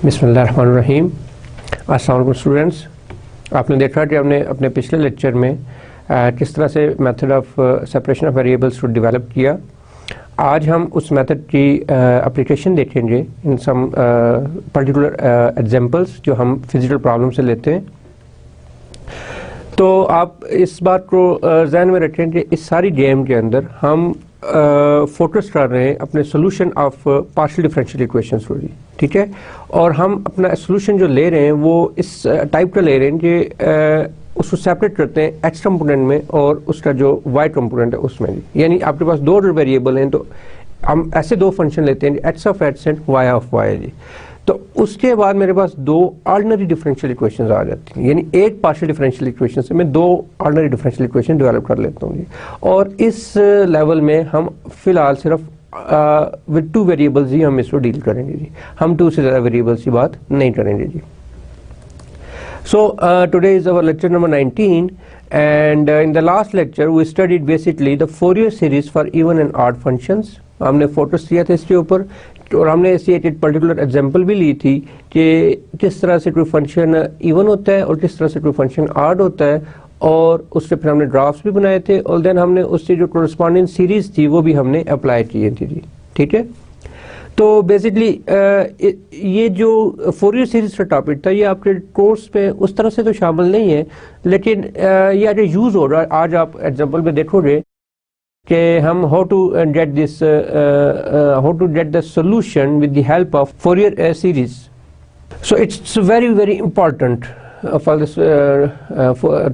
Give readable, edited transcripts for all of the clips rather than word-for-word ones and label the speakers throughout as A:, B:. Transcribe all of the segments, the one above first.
A: बिस्मिल्लाहिर्रहमानिर्रहीम। अस्सलाम वालेकुम स्टूडेंट्स। आपने देखा कि हमने अपने पिछले लेक्चर में किस तरह से method of separation of variables को डेवलप किया। आज हम उस मेथड की एप्लीकेशन देखेंगे इन सम पर्टिकुलर एग्जांपल्स जो हम फिजिकल प्रॉब्लम से लेते हैं। तो आप इस बात को ज़हन में रखें कि इस सारी गेम के अंदर हम फोकस कर रहे हैं अपने solution of partial differential equations को, ठीक है। और हम अपना सोल्यूशन जो ले रहे हैं वो इस टाइप का ले रहे हैं कि उसको सेपरेट करते हैं एक्स कंपोनेंट में और उसका जो वाई कंपोनेंट है उसमें भी। यानी आपके पास दो वेरिएबल हैं तो हम ऐसे दो फंक्शन लेते हैं, x of x and y of y जी। तो उसके बाद मेरे पास दो ऑर्डिनरी डिफरेंशियल इक्वेशंस आ जाती हैं, यानी एक पार्शियल डिफरेंशियल इक्वेशन से मैं दो ऑर्डिनरी डिफरेंशियल इक्वेशन डेवलप कर लेता हूँ जी। और इस लेवल में हम फिलहाल सिर्फ विद टू वेरिएबल्स ही हम इसको डील करेंगे जी। हम टू से ज़्यादा वेरिएबल्स की बात नहीं करेंगे जी। So today is our lecture number 19 and in the last lecture we studied basically the Fourier series for even and odd functions। हमने फोकस किया था इसके ऊपर और हमने ऐसी एक पर्टिकुलर एग्जांपल भी ली थी कि किस तरह से कोई फंक्शन इवन होता है और किस तरह से कोई फंक्शन ऑड होता है, और उससे फिर हमने ग्राफ्स भी बनाए थे और देन हमने उससे जो कोरेस्पॉन्डिंग सीरीज थी वो भी हमने अप्लाई की थी जी, ठीक है। तो बेसिकली ये जो फोरियर सीरीज का टॉपिक था ये आपके कोर्स पे उस तरह से तो शामिल नहीं है, लेकिन ये आज यूज़ हो रहा है। आज आप एग्जांपल में देखोगे कि हम how to get the solution with the help of Fourier series. So it's very very important for this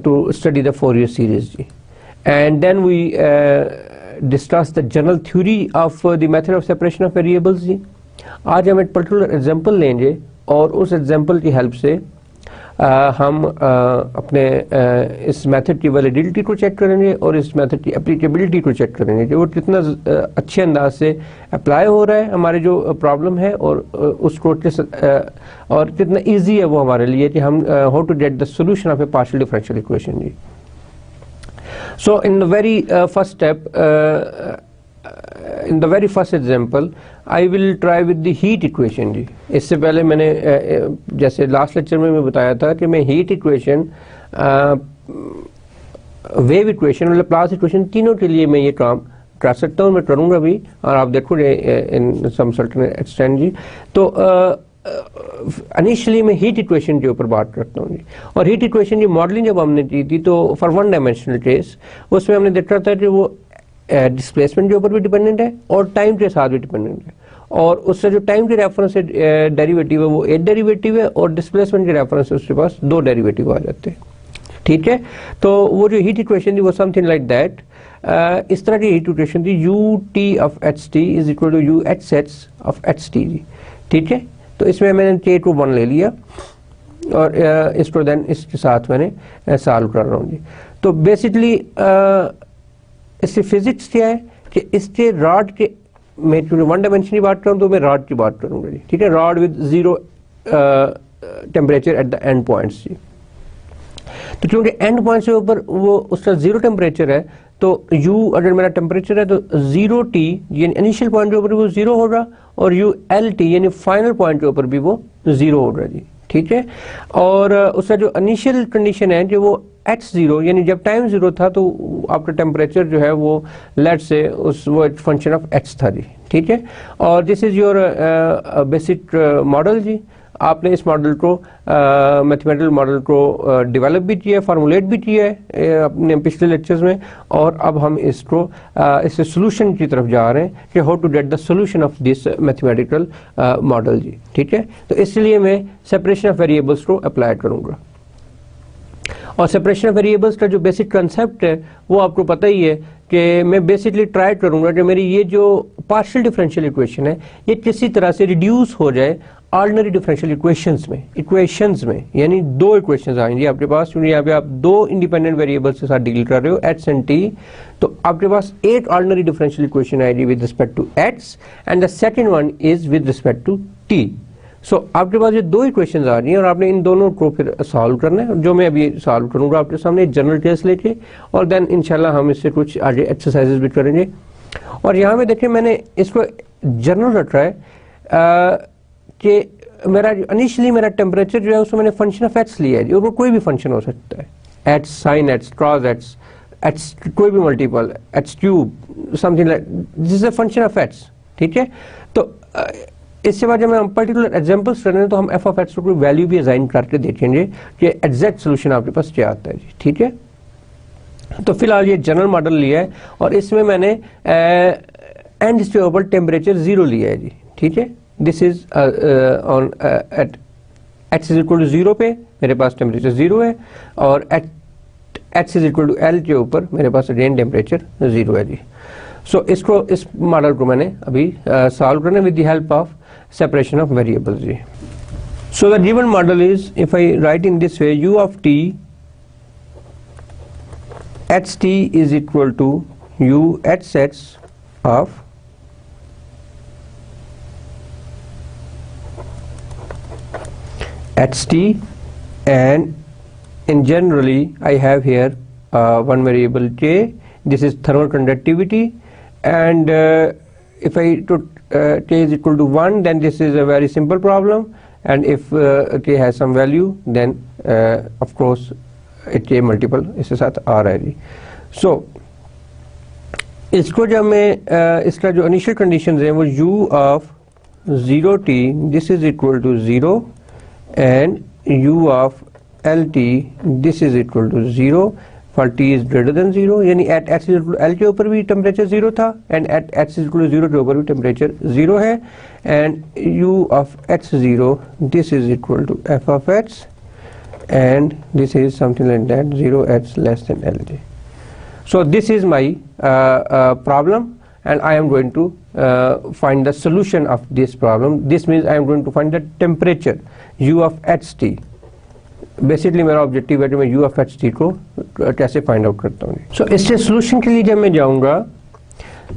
A: to study the Fourier series जी। And then we discuss the general theory of the method of separation of variables जी। आज हम एक particular example लेंगे और उस example की help से हम अपने इस मेथड की वैलिडिटी को चेक करेंगे और इस मेथड की एप्लीकेबिलिटी को चेक करेंगे कि वो कितना अच्छे अंदाज से अप्लाई हो रहा है हमारे जो प्रॉब्लम है, और उसको और कितना इजी है वो हमारे लिए कि हम how to get the solution of a partial differential equation जी। So in the very first step, in the very first example, I will try with the heat equation जी। इससे पहले मैंने जैसे लास्ट लेक्चर में मैं बताया था कि मैं हीट इक्वेशन, वेव इक्वेशन, मतलब प्लास इक्वेशन, तीनों के लिए मैं ये काम कर सकता हूँ, मैं करूँगा भी और आप देखोगे इन सम सर्टेन एक्सटेंट जी। तो इनिशियली मैं हीट इक्वेशन के ऊपर बात करता हूँ जी। और हीट इक्वेशन की मॉडलिंग जब हमने की थी तो फॉर वन डायमेंशनल केस उसमें हमने देखा था कि वो डिस्प्लेसमेंट के ऊपर भी डिपेंडेंट है और टाइम के साथ भी डिपेंडेंट है, और उससे जो टाइम के रेफरेंस से डेरिवेटिव है वो एक डेरिवेटिव है और डिस्प्लेसमेंट के रेफरेंस से उसके पास दो डेरिवेटिव आ जाते हैं, ठीक है। तो वो जो हीट इक्वेशन थी वो समथिंग लाइक दैट, इस तरह की हीट इक्वेशन थी you T of H T is equal to U H H of H T जी, ठीक है। तो इसमें मैंने K2 ले लिया और इसको देन इसके साथ मैंने सॉल्व कर रहा हूँ जी। तो बेसिकली इससे फिजिक्स क्या है कि इसके रॉड के, मैं क्योंकि वन डायमेंशन की बात करूँ तो मैं रॉड की बात करूँगा जी, ठीक है। Rod with zero temperature at the end points जी। तो क्योंकि एंड पॉइंट्स के ऊपर वो उसका जीरो टेम्परेचर है तो u अगर मेरा टेम्परेचर है तो जीरो टी यानी इनिशियल पॉइंट के ऊपर वो जीरो होगा और यू एल टी यानी फाइनल पॉइंट के ऊपर भी वो जीरो होगा जी, ठीक है। और उसका जो इनिशियल कंडीशन है जो वो एच जीरो यानी जब टाइम जीरो था तो आपका टेम्परेचर जो है वो लेट से वो एक फंक्शन ऑफ एक्स था जी, ठीक है। और this is your basic model जी। आपने इस मॉडल को मैथमेटिकल मॉडल को डेवलप भी किया है, फार्मूलेट भी किया है अपने पिछले लेक्चर्स में, और अब हम इसको इससे सॉल्यूशन की तरफ जा रहे हैं कि how to get the solution of this mathematical model जी, ठीक है। तो इसलिए मैं सेपरेशन ऑफ वेरिएबल्स को अप्लाई करूँगा, और सेपरेशन ऑफ वेरिएबल्स का जो बेसिक कंसेप्ट है वो आपको पता ही है कि मैं बेसिकली ट्राई करूँगा कि मेरी ये जो पार्शियल डिफरेंशियल इक्वेशन है ये किसी तरह से रिड्यूस हो जाए ऑर्डिनरी डिफरेंशियल इक्वेशंस में, यानी दो इक्वेशंस आएंगी आपके पास, क्योंकि यहाँ पे आप दो इंडिपेंडेंट वेरिएबल्स के साथ डील कर रहे हो एक्स एंड टी। तो आपके पास एक ऑर्डिनरी डिफरेंशियल इक्वेशन आएगी with respect to x and the second one is with respect to t. So आपके पास ये दो इक्वेशंस आ रही हैं और आपने इन दोनों को फिर सॉल्व करना है, जो मैं अभी सॉल्व करूँगा आपके सामने जनरल केस लेके, और देन इंशाल्लाह हम इससे कुछ आगे एक्सरसाइजेस भी करेंगे। और यहाँ पे देखिए मैंने इसको जनरल रखा है कि मेरा इनिशियली मेरा टेम्परेचर जो है उसमें मैंने फंक्शन ऑफ एच लिया है जी, और वो कोई भी फंक्शन हो सकता है, H sine H cross H H कोई भी multiple H cube something like this is a function of H, ठीक है। तो इसके बाद जब हम पर्टिकुलर एग्जांपल्स कर रहे हैं तो हम एफ ऑफ एच को वैल्यू भी असाइन करके देखेंगे कि एग्जैक्ट सोल्यूशन आपके पास क्या आता है जी, ठीक है। तो फिलहाल ये जनरल मॉडल लिया है और इसमें मैंने एंड स्टेबल टेम्परेचर 0 लिया है जी, ठीक है। This is on at H is equal to 0 पे मेरे पास टेम्परेचर 0 है, और at H is equal to L के ऊपर मेरे पास अगेन टेम्परेचर 0 है जी। सो इसको इस मॉडल को मैंने अभी सॉल्व करना with the help of separation of variables जी। So the given model is, if I write in this way, u of t ht is equal to u h sets of ht, and in generally I have here one variable j. This is thermal conductivity, and if I put k is equal to 1, then this is a very simple problem, and if k has some value, then of course k multiple इसके साथ आ रहा है जी। सो इसको जब मैं इसका जो initial condition है वो u of 0t this is equal to 0 and u of lt this is equal to 0 for t is greater than 0, यानी at h is equal to l के ऊपर भी टेम्परेचर 0 था and at h is equal to 0 के ऊपर भी temperature 0 है, and u of h0 this is equal to f of h, and this is something like that 0h less than LJ. So this is my problem, and I am going to find the solution of this problem. This means I am going to find the temperature u of ht. Basically मेरा objective है कि मैं u of ht को कैसे find out करता हूँ। सो इससे solution के लिए जब मैं जाऊँगा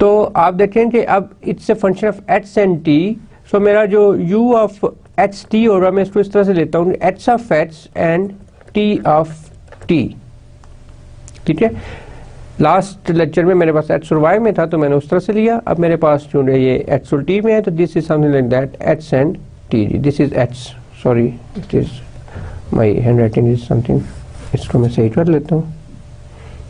A: तो आप देखें कि अब it's a function of h and t। सो मेरा जो u ऑफ एच टी होगा, मैं इसको इस तरह से लेता हूँ H of H and T of T, ठीक है। लास्ट लेक्चर में मेरे पास एच और वाई में था तो मैंने उस तरह से लिया, अब मेरे पास जो है ये एच और टी में है तो this is something like that H and T, this is H, sorry it is my hand writing is something, इसको मैं सही कर लेता हूँ।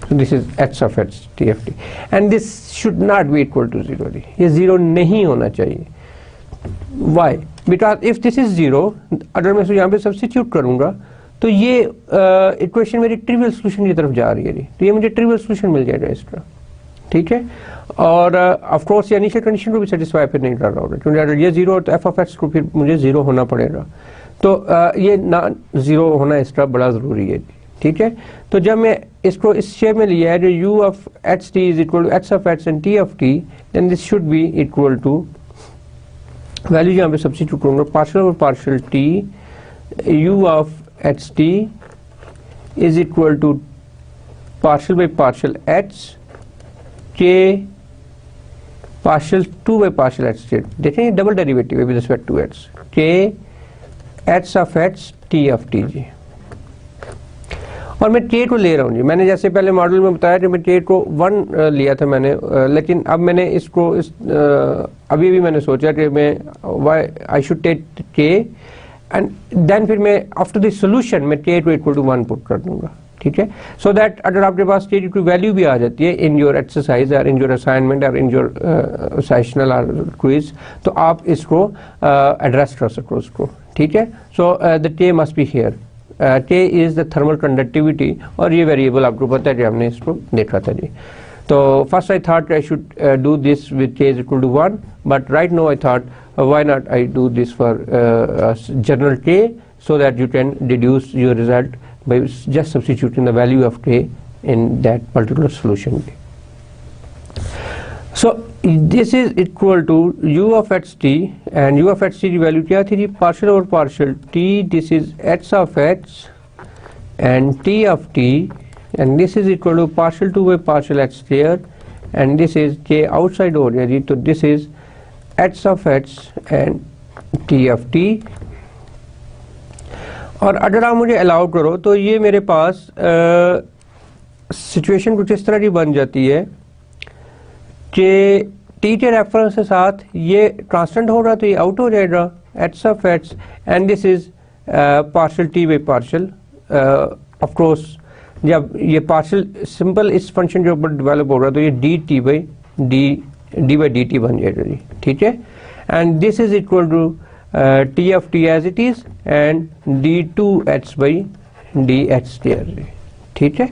A: So this is h of h t of t, and this should not be equal to 0 जी, ये 0 नहीं होना चाहिए। Why? Because if this is 0, अगर मैं इसको यहाँ पे सब्स्टिट्यूट करूँगा तो ये इक्वेशन मेरी ट्रिवियल सोल्यूशन की तरफ जा रही है जी, तो ये मुझे ट्रिवियल सोल्यूशन मिल जाएगा इसका, ठीक है। और ऑफ कोर्स ये इनिशियल कंडीशन को भी सेटिस्फाई फिर नहीं कर रहा होगा, क्योंकि अगर ये 0 हो तो एफ ऑफ एक्स को फिर मुझे 0 होना पड़ेगा, तो ये ना 0 होना इसका बड़ा ज़रूरी है, ठीक है। तो जब मैं इसको इस शेप में लिया है जो u of H T is equal to h of h and t of t, then this should be equal to value यहाँ पे सब्स्टिट्यूट करूँगा पार्शियल और partial t u of H T is equal to partial by partial h k partial 2 by partial h। देखें ये double derivative है with respect to h, k h of h t of t जी। और मैं k को ले रहा हूँ जी, मैंने जैसे पहले मॉडल में बताया कि मैं k को 1 लिया था मैंने, लेकिन अब मैंने इसको अभी भी मैंने सोचा कि मैं I should take k and then फिर मैं आफ्टर द सॉल्यूशन मैं k को इक्वल टू 1 पुट कर दूंगा, ठीक है। सो दैट अगर आपके पास k की वैल्यू भी आ जाती है इन योर एक्सरसाइज और इन योर असाइनमेंट और इन योर सेशनल और क्विज, तो आप इसको एड्रेस कर सको उसको, ठीक है। So the k must be here, k is the thermal conductivity, और ये वेरिएबल आपको पता है कि हमने इसको देखा था जी। तो first I thought I should do this with k is equal to 1, but right now I thought why not I do this for general k, so that you can deduce your result by just substituting the value of k in that particular solution. So this is equal to u of ht, and u of ht की value क्या थी जी, partial और partial t, this is h of h and t of t, and this is equal to partial 2 by partial h square, and this is k outside हो गया जी, तो this is h of h and t of t। और अगर आप मुझे allow करो तो ये मेरे पास सिचुएशन कुछ इस तरह की बन जाती है कि टी के रेफरेंस के साथ ये कांस्टेंट हो रहा तो ये आउट हो जाएगा, h of x, and this is partial t by partial. Of course जब ये पार्शियल सिंपल इस फंक्शन के ऊपर डेवलप होगा तो ये D T by D T बन जाएगा जी, ठीक है. And this is equal to T of T as it is and D two H by D H square, ठीक है.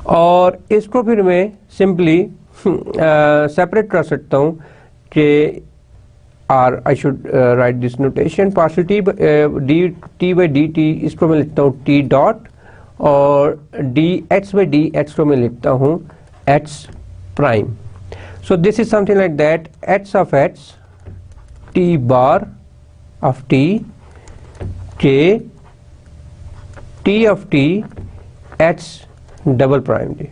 A: और इसको फिर मैं सिंपली सेपरेट कर सकता हूँ कि or I should write this notation partial t by D t, इसको मैं लिखता हूँ टी डॉट, और d h by D h को मैं लिखता हूँ h prime. So this is something like that h of H t bar of t k t of t h double prime जी.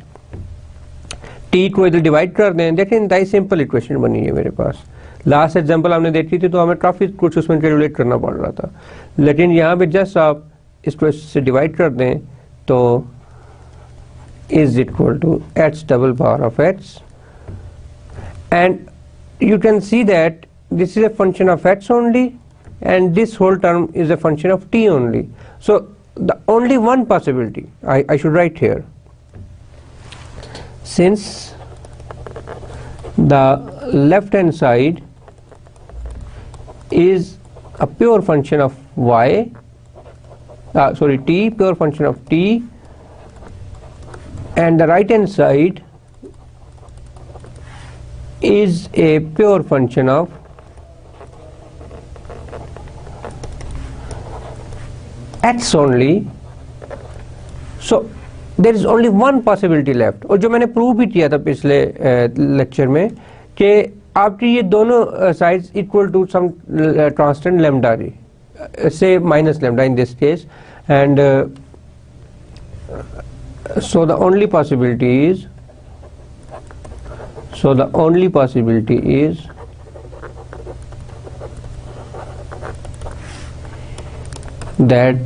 A: टी को इधर डिवाइड कर दें. देखिए इंतहाई सिंपल इक्वेशन बनी है मेरे पास. लास्ट एग्जांपल हमने देखी थी तो हमें काफ़ी कुछ उसमें कैलकुलेट करना पड़ रहा था, लेकिन यहाँ पे जस्ट आप इसको इससे डिवाइड कर दें तो is equal to h double power of h, and you can see that this is a function of h only and this whole term is a function of t only. So the only one possibility I should write here, since the left hand side is a pure function of y, t, pure function of t, and the right hand side is a pure function of x only. So there is only one possibility left. और जो मैंने prove भी किया था पिछले lecture में कि आपकी ये दोनों sides equal to some constant lambda जी, say minus lambda in this case, and so the only possibility is that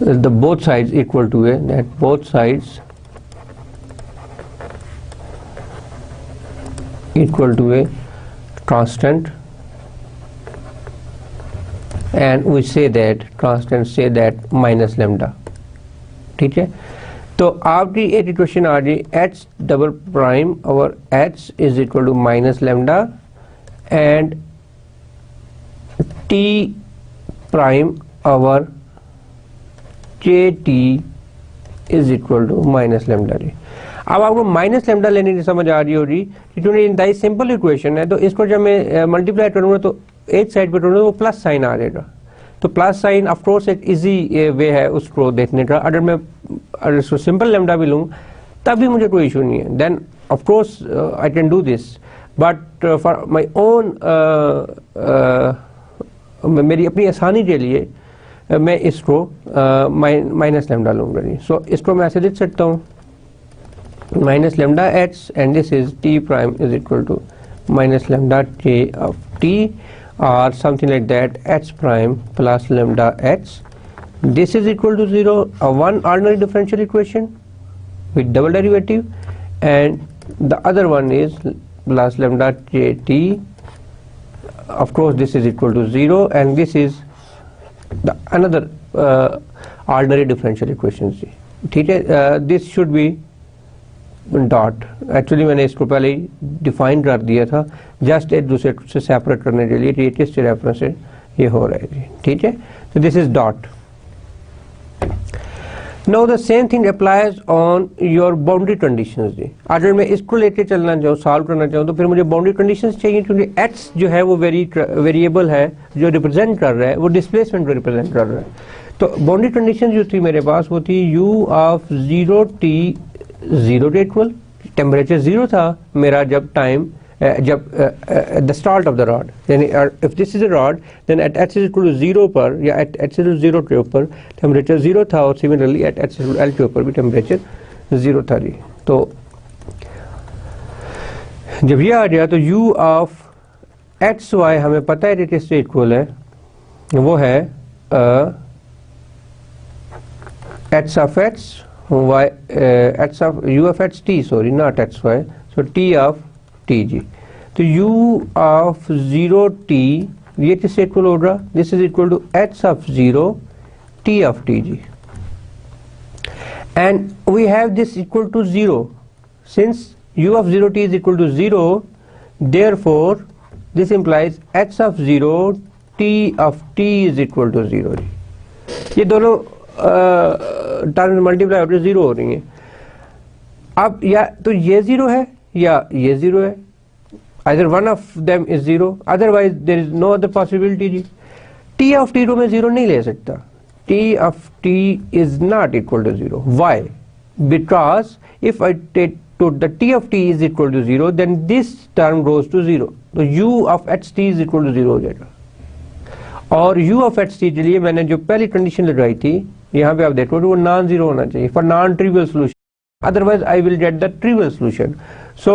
A: the both sides equal to a, that both sides equal to a constant, and we say that constant say that minus lambda, ठीक है. तो आपकी एक equation आ गई h double prime और h is equal to minus lambda and t prime और k t is equal to minus lambda जी. अब आपको माइनस लैम्डा लेने की समझ आ रही होगी क्योंकि इंतहाई सिंपल इक्वेशन है. तो इसको जब मैं मल्टीप्लाई करूँगा तो एक साइड पे करूँगा तो वो प्लस साइन आ जाएगा. तो प्लस साइन ऑफ कोर्स एक इजी वे है उसको देखने का. अगर इसको सिंपल लैम्डा भी लूँ तब भी मुझे कोई इशू नहीं है. Then of course I can do this, but for my own मेरी अपनी आसानी के लिए मैं इसको माइनस लैम्डा लूँगा जी. सो इसको मैं ऐसे लिख सकता हूँ minus lambda h, and this is t prime is equal to minus lambda k of t, or something like that, h prime plus lambda h. This is equal to 0, a one ordinary differential equation with double derivative, and the other one is plus lambda k t. Of course this is equal to 0, and this is the another ordinary differential equation. ठीक है. This should be dot. Actually मैंने इसको पहले ही define कर दिया था just एक दूसरे से सेपरेट करने के लिए कि ये किस रेफरेंस से ये हो रहा है, ठीक है. तो this is dot. Now the same thing applies on your boundary conditions जी. अगर मैं इसको लेके चलना चाहूँ, सॉल्व करना चाहूँ, तो फिर मुझे बाउंड्री कंडीशंस चाहिए क्योंकि एक्स जो है वो वेरिएबल है जो रिप्रेजेंट कर रहा है, वो डिस्प्लेसमेंट को रिप्रेजेंट कर रहा है. तो बाउंड्री कंडीशन जो थी मेरे पास वो थी u ऑफ 0t 0 के इक्वल. टेम्परेचर 0 था मेरा जब टाइम जब the start of the rod, यानी if this is a rod then at h is equal to 0 पर या एट h इज 0 के ऊपर टेम्परेचर 0 था, और similarly at h is l के ऊपर भी टेम्परेचर 0 था जी. तो जब ये आ गया तो u ऑफ एक्स वाई हमें पता है कि किससे इक्वल है, वो है h of x y h of u of h t, sorry not x y, so t of t g. तो u of 0 t ये किस से इक्वल होगा, this is equal to h of 0 t of t जी, and we have this equal to 0 since u of 0 t is equal to 0, therefore this implies h of 0 t of t is equal to 0 जी। ये दोनों terms multiply होकर 0 हो रही हैं। अब या तो ये 0 है या ये 0 है, either one of them is 0, otherwise there is no other possibility ji. t of t को मैं 0 नहीं ले सकता, t of t is not equal to 0. Why? Because if I take to the t of t is equal to 0, then this term goes to 0, तो u of h t is equal to 0 हो जाएगा। और u of h t के लिए मैंने जो पहली condition लगाई थी, यहाँ पे आप देखो वो नॉन जीरो होना चाहिए for non trivial solution, otherwise I will get the trivial solution. So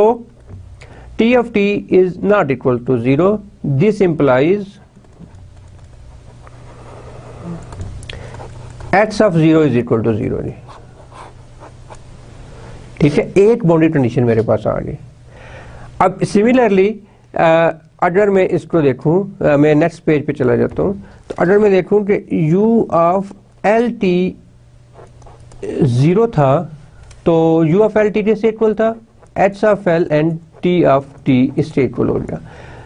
A: t of t is not equal to 0. This implies h of 0 is equal to 0 जी। ठीक है, एक बाउंड्री कंडीशन मेरे पास आ गई। अब सिमिलरली अगर मैं इसको देखूं, मैं नेक्स्ट पेज पे चला जाता हूं, तो अगर मैं देखूं कि u of l t 0 था, तो u of l t किससे इक्वल था, h of l and t of t इससे इक्वल हो गया।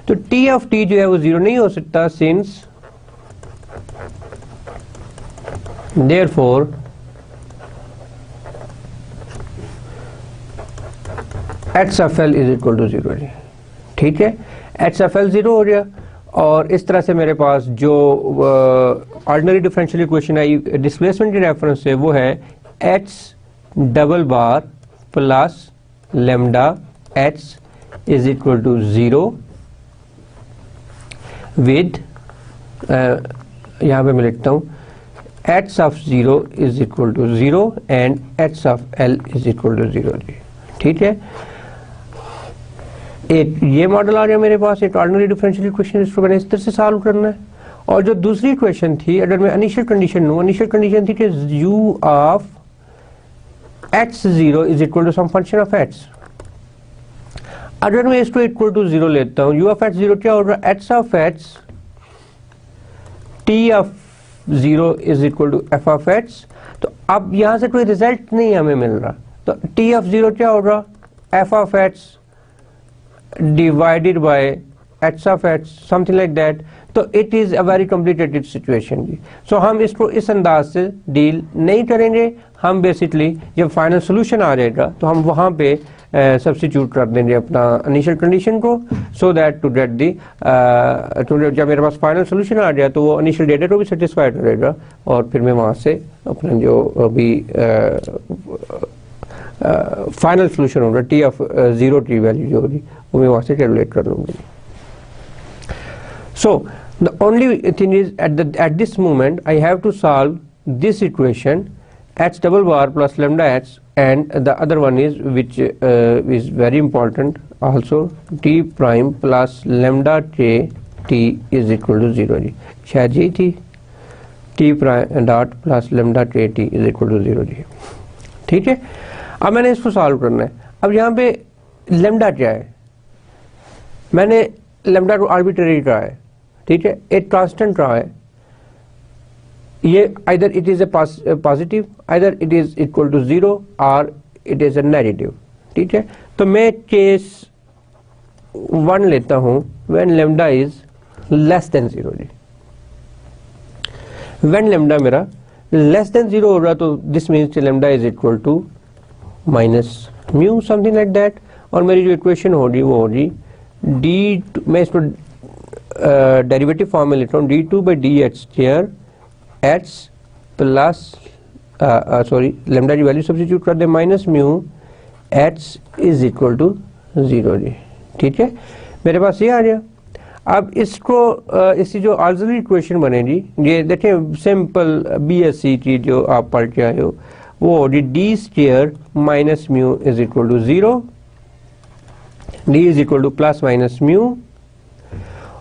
A: तो t of t जो है वो 0 नहीं हो सकता, since therefore h of l is equal to 0 जी। ठीक है, h of l 0 हो गया, और इस तरह से मेरे पास जो ordinary differential equation I displacement के रेफरेंस से, वो है h double bar plus lambda h is equal to 0 with, यहाँ पे मैं लिखता हूँ h of 0 is equal to 0 and h of l is equal to 0 जी। ठीक है, एक ये मॉडल आ गया मेरे पास, एक ऑर्डिनरी डिफरेंशियल इक्वेशन, इसको मैंने इस तरह से सॉल्व करना है। और जो दूसरी इक्वेशन थी, अगर मैं इनिशियल कंडीशन लूँ, इनिशियल कंडीशन थी कि u of h0 is equal to some function of h। अगर मैं इसको इक्वल टू 0 लेता हूँ, u of h0 क्या होगा, h of h t of 0 is equal to f of h। तो अब यहाँ से कोई रिजल्ट नहीं हमें मिल रहा, तो t of 0 क्या होगा, f of h divided by h of h, something like that। तो it is a very complicated situation जी। सो हम इसको इस अंदाज से डील नहीं करेंगे, हम बेसिकली जब फाइनल सोल्यूशन आ जाएगा तो हम वहाँ पे सब्स्टिट्यूट कर देंगे अपना इनिशियल कंडीशन को, so that to get the जब मेरे पास फाइनल सोल्यूशन आ जाए तो वो इनिशियल डेटा को भी सेटिस्फाई करेगा, और फिर मैं वहाँ से अपना जो अभी फाइनल सोल्यूशन होगा टी ऑफ 0 की वैल्यू जो होगी वो मैं वहाँ से कैलकुलेट कर लूँगी। So the only thing is at this moment I have to solve this equation h double bar plus lambda h, and the other one is which is very important also, t prime plus lambda k t is equal to 0 जी, शायद यही थी, t prime dot plus lambda k t is equal to 0 जी। ठीक है, अब मैंने इसको solve करना है। अब यहाँ पे lambda क्या है, मैंने lambda को आर्बिट्रेरी कहा है, ठीक है, एक कांस्टेंट रहा है, ये either it is a positive, either it is equal to 0 और इट इज ए नेगेटिव। ठीक है, तो मैं केस 1 लेता हूं when lambda is less than 0 जी। व्हेन लैम्डा मेरा लेस देन 0 हो रहा तो this means lambda is equal to minus mu, something like that. और मेरी जो इक्वेशन होगी वो होगी डी, मैं इसको डेरिवेटिव फॉर्म में लेता हूँ, d2 by dh square h plus sorry lambda की वैल्यू सब्स्टिट्यूट कर दे minus mu h is equal to 0 जी। ठीक है, मेरे पास ये आ गया। अब इसको इसकी जो ऑक्सिलरी इक्वेशन बनेगी, ये देखें सिंपल BSc की जो आप पढ़ के आए हो, वो होगी d square minus mu is equal to 0, d is equal to plus minus mu,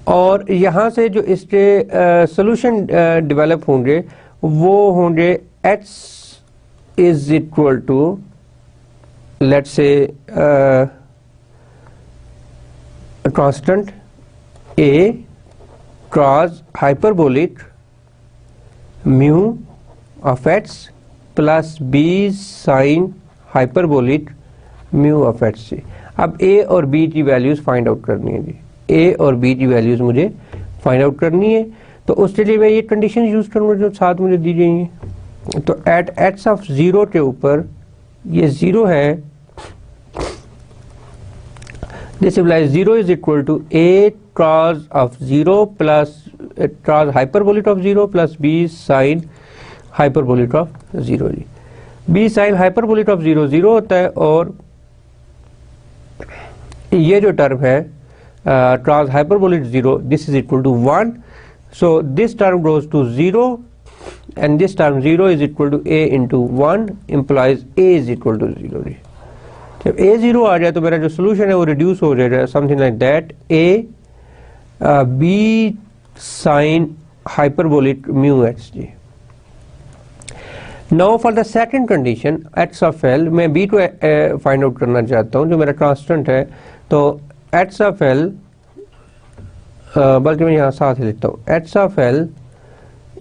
A: और यहाँ से जो इसके सोल्यूशन डेवलप होंगे वो होंगे h is equal to let's say constant a cos hyperbolic mu of x plus b sin hyperbolic mu of x जी। अब a और b की वैल्यूज फाइंड आउट करनी है जी, a और b की वैल्यूज मुझे फाइंड आउट करनी है। तो उसके लिए मैं ये कंडीशन यूज करूंगा जो साथ मुझे दी गई है। तो एट x ऑफ 0 के ऊपर ये 0 है, this implies 0 is equal to a cos of 0 plus cos hyperbolic of 0 plus b sin hyperbolic of 0 जी। b sin hyperbolic of 0 0 होता है और ये जो टर्म है cos hyperbolic 0 this is equal to 1, so this term goes to 0 and this term 0 is equal to a into 1 implies a is equal to 0 जी। जब a 0 आ जाए तो मेरा जो सोल्यूशन है वो रिड्यूस हो जाएगा something like that a b sin hyperbolic mu x जी। Now for the second condition x of l, मैं b को फाइंड आउट करना चाहता हूँ जो मेरा कांस्टेंट है। तो x ऑफ l, बल्कि मैं यहाँ साथ ही लिखता हूँ, x of l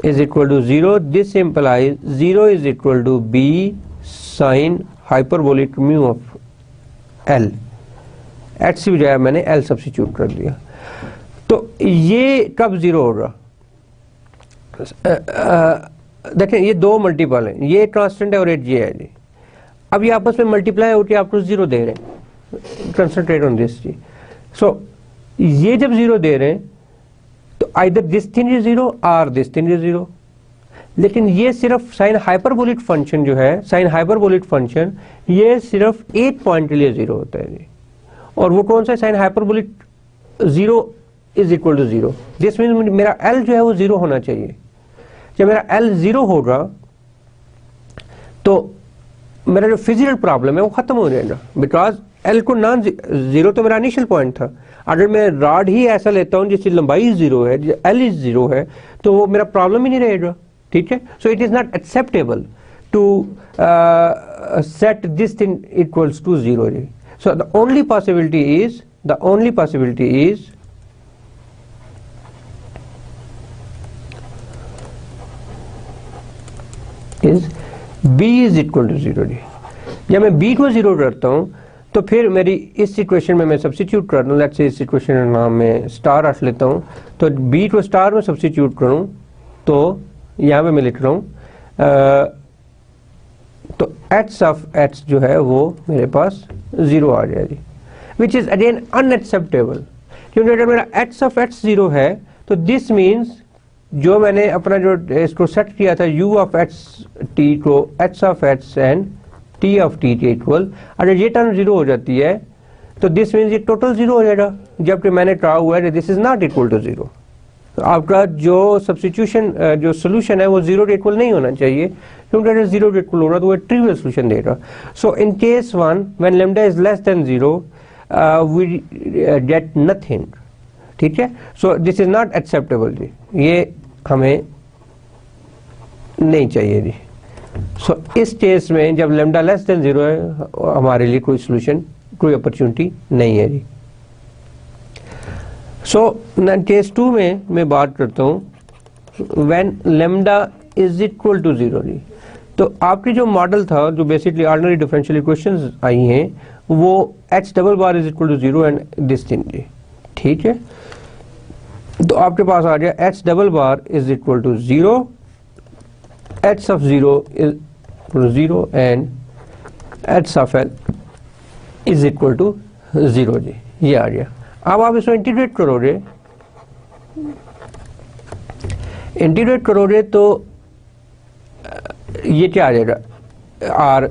A: is equal to 0, this implies 0 is equal to b sin hyperbolic mu of l, x की बजाय मैंने l सब्स्टिट्यूट कर दिया। तो ये कब 0 होगा? देखें ये दो मल्टीपल हैं, ये कांस्टेंट है और ये है जी। अब ये आपस में मल्टीप्लाई होकर आपको 0 दे रहे हैं, कंसंट्रेट ऑन दिस जी। सो ये जब 0 दे रहे हैं तो आइदर दिस थिंग इज 0 और दिस थिंग इज 0, लेकिन ये सिर्फ साइन हाइपरबोलिक फंक्शन जो है, साइन हाइपरबोलिक फंक्शन ये सिर्फ एक पॉइंट के लिए 0 होता है जी। और वो कौन सा है? Sine hyperbolic 0 is equal to 0। This means मेरा l जो है वो 0 होना चाहिए। जब मेरा l 0 होगा तो मेरा जो फिजिकल प्रॉब्लम है वो खत्म हो जाएगा, बिकॉज l को नॉन 0 तो मेरा इनिशियल पॉइंट था। अगर मैं रॉड ही ऐसा लेता हूँ जिसकी लंबाई 0 है, l इज 0 है, तो वो मेरा प्रॉब्लम ही नहीं रहेगा, ठीक है। So it is not acceptable to set this thing equals to 0 जी। So the only possibility is b is equal to 0 जी। जब मैं b को 0 करता हूँ तो फिर मेरी इस इक्वेशन में मैं सब्स्टिट्यूट कर लूँ, लेट्स से इस इक्वेशन का नाम मैं स्टार रख लेता हूँ। तो b को स्टार में सब्स्टिट्यूट करूँ तो यहाँ पे मैं लिख रहा हूँ तो h ऑफ x जो है वो मेरे पास 0 आ जाएगी, विच इज अगेन अनएक्सेप्टेबल। क्योंकि अगर मेरा h ऑफ x 0 है तो दिस मीन्स जो मैंने अपना जो इसको सेट किया था u ऑफ x t को h of x and t of t के इक्वल, अगर ये टर्म 0 हो जाती है तो दिस मीन्स ये टोटल 0 हो जाएगा, जबकि मैंने कहा हुआ है this is not equal to 0। आपका जो सब्स्टिट्यूशन जो सोल्यूशन है वो 0 के इक्वल नहीं होना चाहिए, क्योंकि अगर 0 के इक्वल होगा तो वो ट्रिवियल सोल्यूशन देगा। So in case 1 when lambda is less than 0 we get nothing, ठीक है। So this is not acceptable जी, ये हमें नहीं चाहिए जी। सो इस केस में जब लैम्डा लेस देन 0 है हमारे लिए कोई सोल्यूशन, कोई अपॉर्चुनिटी नहीं है जी। सो केस 2 में मैं बात करता हूँ when lambda is equal to 0 जी। तो आपकी जो मॉडल था, जो बेसिकली ऑर्डिनरी डिफरेंशियल इक्वेशंस आई हैं, वो h double bar is equal to 0 and this thing जी, ठीक है। तो आपके पास आ गया h double bar is equal to 0, h of 0 is equal to 0 and h of l is equal to 0 जी, ये आ गया। अब आप इसको इंटीग्रेट करोगे तो ये क्या आ जाएगा, or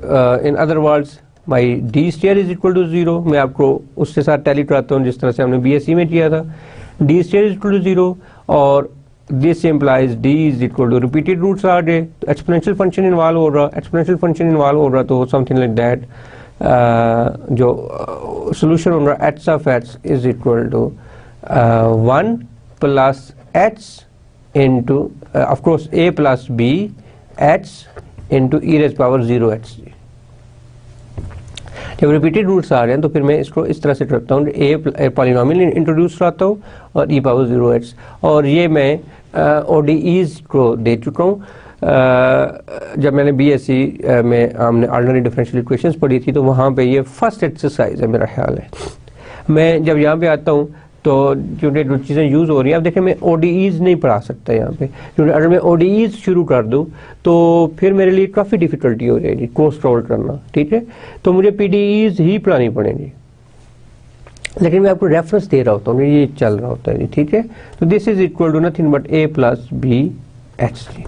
A: in other words my D stair is equal to 0। मैं आपको उसके साथ टैली कराता हूँ जिस तरह से हमने बीएससी में किया था, D stair is equal to 0 और this implies D is equal to repeated roots आ गए, तो एक्सपोनेंशियल फंक्शन इन्वॉल्व हो रहा, तो समथिंग लाइक दैट जो सोल्यूशन हो रहा h of x is equal to 1 plus h into of course a plus b h into e raise power 0h। जब रिपीटेड रूट्स आ रहे हैं तो फिर मैं इसको इस तरह से करता हूँ, ए पॉलिनोमियल इंट्रोड्यूस कराता हूँ और e पावर 0x, और ये मैं ODEs को दे चुका हूँ। जब मैंने BSc में हमने ऑर्डिनरी डिफरेंशियल इक्वेशंस पढ़ी थी तो वहाँ पे ये फर्स्ट एक्सरसाइज है मेरा ख्याल है। मैं जब यहाँ पे आता हूँ तो क्योंकि जो चीज़ें यूज़ हो रही हैं, अब देखिए मैं ODEs नहीं पढ़ा सकता यहाँ पे, क्योंकि अगर मैं ODEs शुरू कर दूँ तो फिर मेरे लिए काफ़ी डिफ़िकल्टी हो जाएगी कोर्स सॉल्व करना, ठीक है। तो मुझे PDEs ही पढ़ानी पड़ेंगी, लेकिन मैं आपको रेफरेंस दे रहा होता हूँ, ये चल रहा होता है, ठीक है। तो this is equal to nothing but a plus B H D.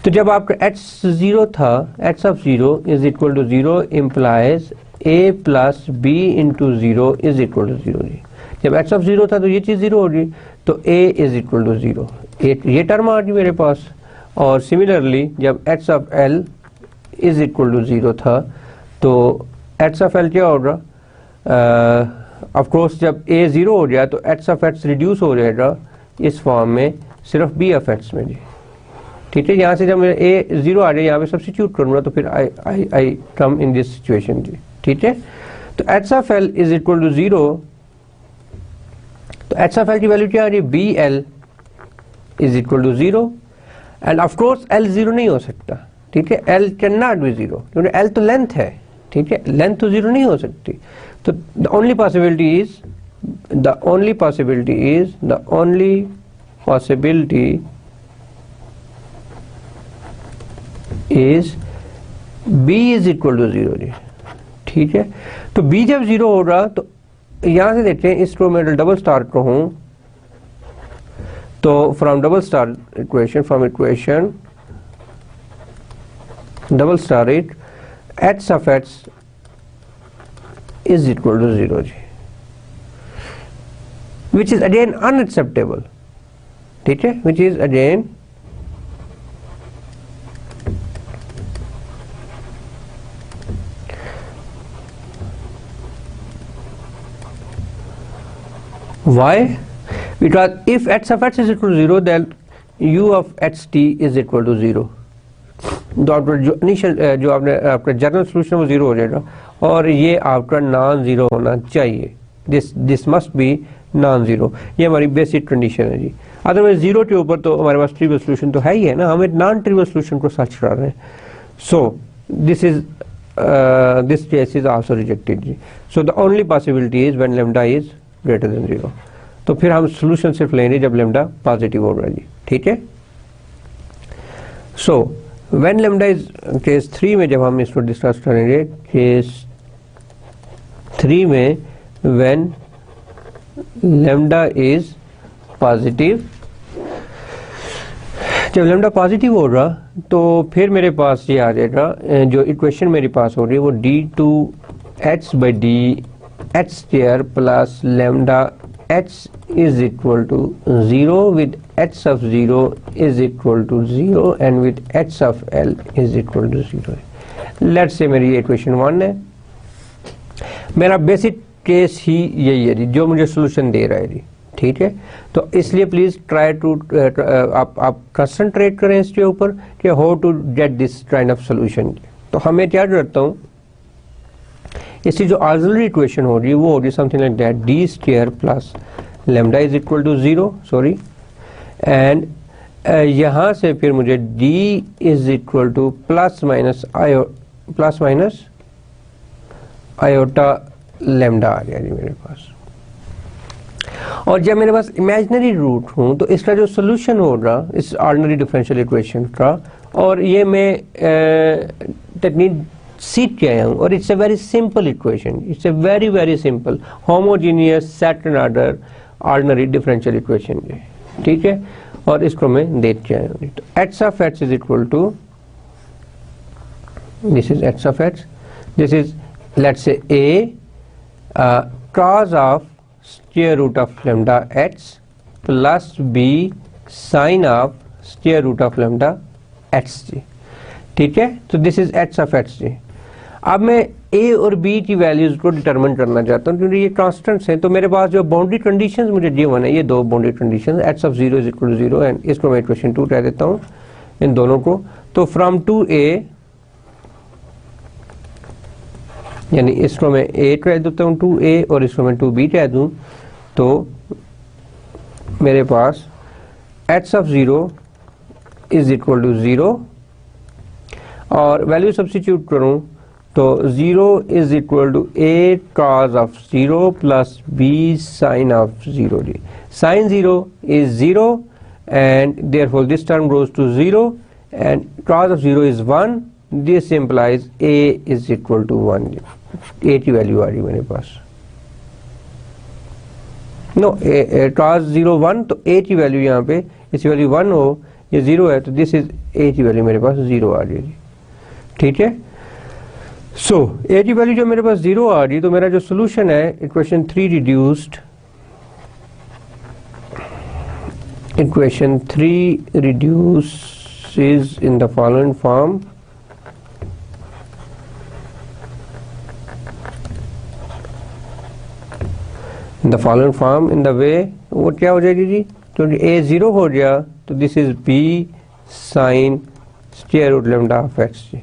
A: तो जब आपका h 0 था, h of 0 is equal to 0 implies a plus B into 0 is equal to 0 जी। जब h ऑफ 0 था तो ये चीज़ 0 होगी, तो a इज इक्वल टू 0, ये टर्म आ गई मेरे पास। और सिमिलरली जब h of l is equal to 0 था तो h ऑफ l क्या होगा, ऑफ कोर्स जब a 0 हो जाए तो h ऑफ x रिड्यूस हो जाएगा इस फॉर्म में सिर्फ b ऑफ x में जी, ठीक है। यहाँ से जब मेरा a 0 आ जाए यहाँ पे सब्स्टिट्यूट करूँगा तो फिर आई कम इन दिस सिचुएशन जी, ठीक है। तो h of l is equal to 0, तो h ऑफ l की वैल्यू क्या आ रही है, bl is equal to 0, and of course l 0 नहीं हो सकता, ठीक है। l कैन नॉट बी 0 क्योंकि l तो लेंथ है, ठीक है, लेंथ तो 0 नहीं हो सकती। तो the only possibility is b is equal to 0 जी, ठीक है। तो b जब 0 होगा तो यहाँ से देखते हैं, इसको मैं डबल स्टार कहूँ तो from double star equation, from equation double star it h of x is equal to 0 जी, which is again unacceptable, ठीक है, which is again why? Because if h of x is equal to 0 then u of ht is equal to 0, तो आपका जो initial जो आपने आपका general solution वो 0 हो जाएगा और ये आपका नॉन ज़ीरो होना चाहिए, this must be non zero, ये हमारी बेसिक कंडीशन है जी। अदरवाइज 0 के ऊपर तो हमारे पास ट्रिवियल सोल्यूशन तो है ही है ना, हम एक नॉन ट्रिवियल सोल्यूशन को सर्च कर रहे हैं। So this case is also rejected जी। So the only possibility is when lambda is greater than 0, तो फिर हम सोल्यूशन सिर्फ लेंगे जब लैम्डा पॉजिटिव होगा जी, ठीक है। So when lambda is case 3 में जब हम इसको डिस्कस करेंगे, केस 3 में व्हेन लैम्डा इज पॉजिटिव, जब लैम्डा पॉजिटिव होगा तो फिर मेरे पास ये आ जाएगा, जो इक्वेशन मेरे पास हो रही है वो d2h by dh square plus lambda h is equal to 0 with h of 0 is equal to 0 and with h of l is equal to 0। Let's say मेरी इक्वेशन 1 है, मेरा बेसिक केस ही यही है जी जो मुझे सोल्यूशन दे रहा है जी, ठीक है। तो इसलिए प्लीज़ ट्राई टू आप कंसंट्रेट करें इसके ऊपर कि how to get this kind of solution. तो हमें क्या करता हूँ, इसकी जो ऑक्सिलरी इक्वेशन हो रही है वो हो रही है something like that, D square plus lambda is equal to 0, sorry, and यहाँ से फिर मुझे d is equal to plus minus iota lambda आ गया जी मेरे पास। और जब मेरे पास इमेजिनरी रूट हूँ तो इसका जो सोल्यूशन होगा इस ऑर्डिनरी डिफरेंशियल इक्वेशन का, और ये मैं टेक्निक सीख के आया हूँ, और it's a very simple equation, it's a very very simple homogeneous second order ordinary differential equation, ठीक है। और इसको मैं देख के आया हूँ। तो h of x is equal to, this is h of x, this is let's say a cos of square root of lambda h plus b sine of square root of lambda h जी, ठीक है। तो this is h of x जी। अब मैं a और b की values को डिटरमिन करना चाहता हूँ क्योंकि ये कांस्टेंट्स हैं, तो मेरे पास जो बाउंड्री कंडीशंस मुझे गिवन है, ये दो boundary conditions, h of 0 is equal to 0 and इसको मैं इक्वेशन 2 कह देता हूँ इन दोनों को। तो फ्रॉम 2a यानी इसको मैं a ट्राई देता हूँ 2a और इसको मैं 2b ट्राई दूँ तो मेरे पास h of 0 is equal to 0 और वैल्यू सब्स्टिट्यूट करूँ तो 0 is equal to a cos of 0 plus b sin of 0 जी. Sin 0 is 0 and therefore this term goes to 0 and cos of 0 is 1. This implies a is equal to 1 जी. a की value आ रही मेरे पास. No cos 0 1 तो a की value यहाँ पे इसकी वैल्यू 1 हो ये 0 है तो दिस इज a की वैल्यू मेरे पास 0 आ रही है. ठीक है. सो a की वैल्यू जो मेरे पास 0 आ रही तो मेरा जो सोल्यूशन है equation 3 reduced reduces in the following form. In the following form, in the way वो क्या हो जाएगी जी तो a 0 हो गया तो this is b sin square root lambda of x ji.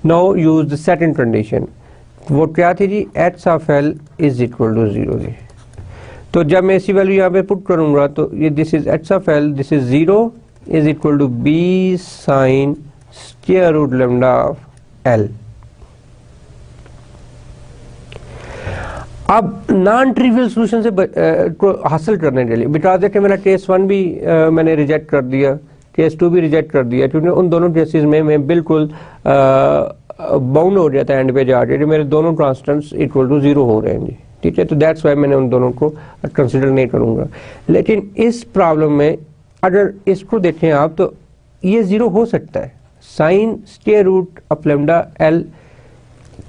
A: Now use the second condition. वो क्या थी जी h of l is equal to 0 जी. तो जब मैं इसी वैल्यू यहाँ पे पुट करूंगा तो ये this is h of l this is 0 is equal to b sin square root lambda of l. अब नॉन ट्रिवियल सॉल्यूशन से को हासिल करने के लिए बिकॉज देखिए मेरा केस 1 भी मैंने रिजेक्ट कर दिया केस 2 भी रिजेक्ट कर दिया क्योंकि उन दोनों केसेस में मैं बिल्कुल बाउंड हो जाता है एंड पे जाके मेरे दोनों कांस्टेंट्स इक्वल टू 0 हो रहे हैं जी. ठीक है तो दैट्स वाई मैंने उन दोनों को कंसिडर नहीं करूंगा. लेकिन इस प्रॉब्लम में अगर इसको देखें आप तो ये 0 हो सकता है. Sine square root of lambda l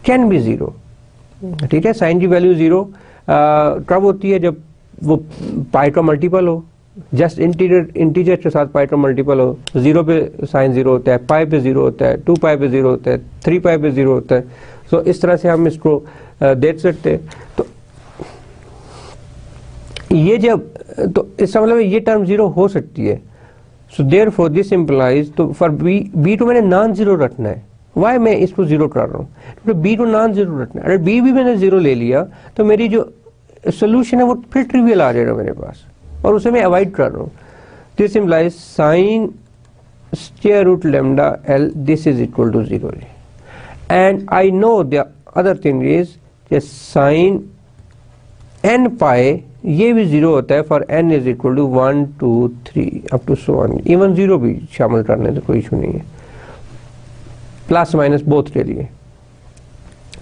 A: can be 0. ठीक है. साइन की वैल्यू 0 कब होती है जब वो पाई का मल्टीपल हो जस्ट इंटीजर के साथ पाई का मल्टीपल हो. 0 पे साइन 0 होता है पाई पे 0 होता है 2 पाई पे 0 होता है 3 पाई पे 0 होता है. सो इस तरह से हम इसको देख सकते हैं. तो ये जब तो इसका मतलब ये टर्म 0 हो सकती है. सो देयरफॉर दिस इंप्लाइज तो फॉर बी तो मैंने नॉन 0 रखना है. वाई मैं इसको 0 कर रहा हूँ तो बी को नॉन 0 रखना है. अगर बी भी मैंने 0 ले लिया तो मेरी जो सोल्यूशन है वो फिर ट्रिवियल आ जाएगा मेरे पास और उसे मैं अवॉइड कर रहा हूँ. This implies sine square root lambda l this is equal to 0 and I know the other thing is sine n pi ये भी 0 होता है for n is equal to 1 2 3 up to so on. Even 0 भी शामिल करने तो कोई issue नहीं है. प्लस माइनस बोथ के लिए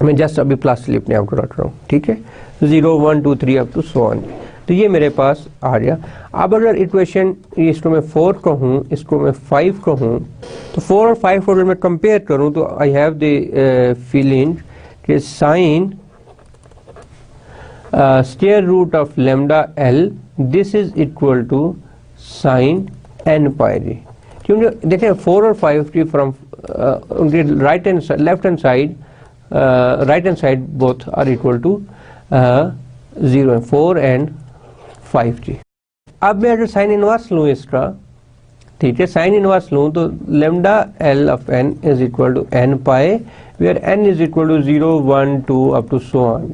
A: मैं जस्ट अभी प्लस लिए अपने आप को रख रहा हूँ. ठीक है. 0 1 2 3 अप टू सो ऑन. तो ये मेरे पास आ गया. अब अगर इक्वेशन इसको मैं 4 कहूँ इसको मैं 5 कहूँ तो 4 और 5 को अगर मैं कंपेयर करूँ तो आई हैव द फीलिंग कि sine square root of lambda l this is equal to sine n pi जी. क्योंकि देखें 4 और 5 की फ्रॉम उनके right hand left hand side both are equal to 0 4 and 5 जी. अब मैं अगर साइन इनवर्स लूँ इसका ठीक है साइन इनवर्स लूँ तो lambda l of n is equal to n pi where n is equal to 0 1 2 up to so on.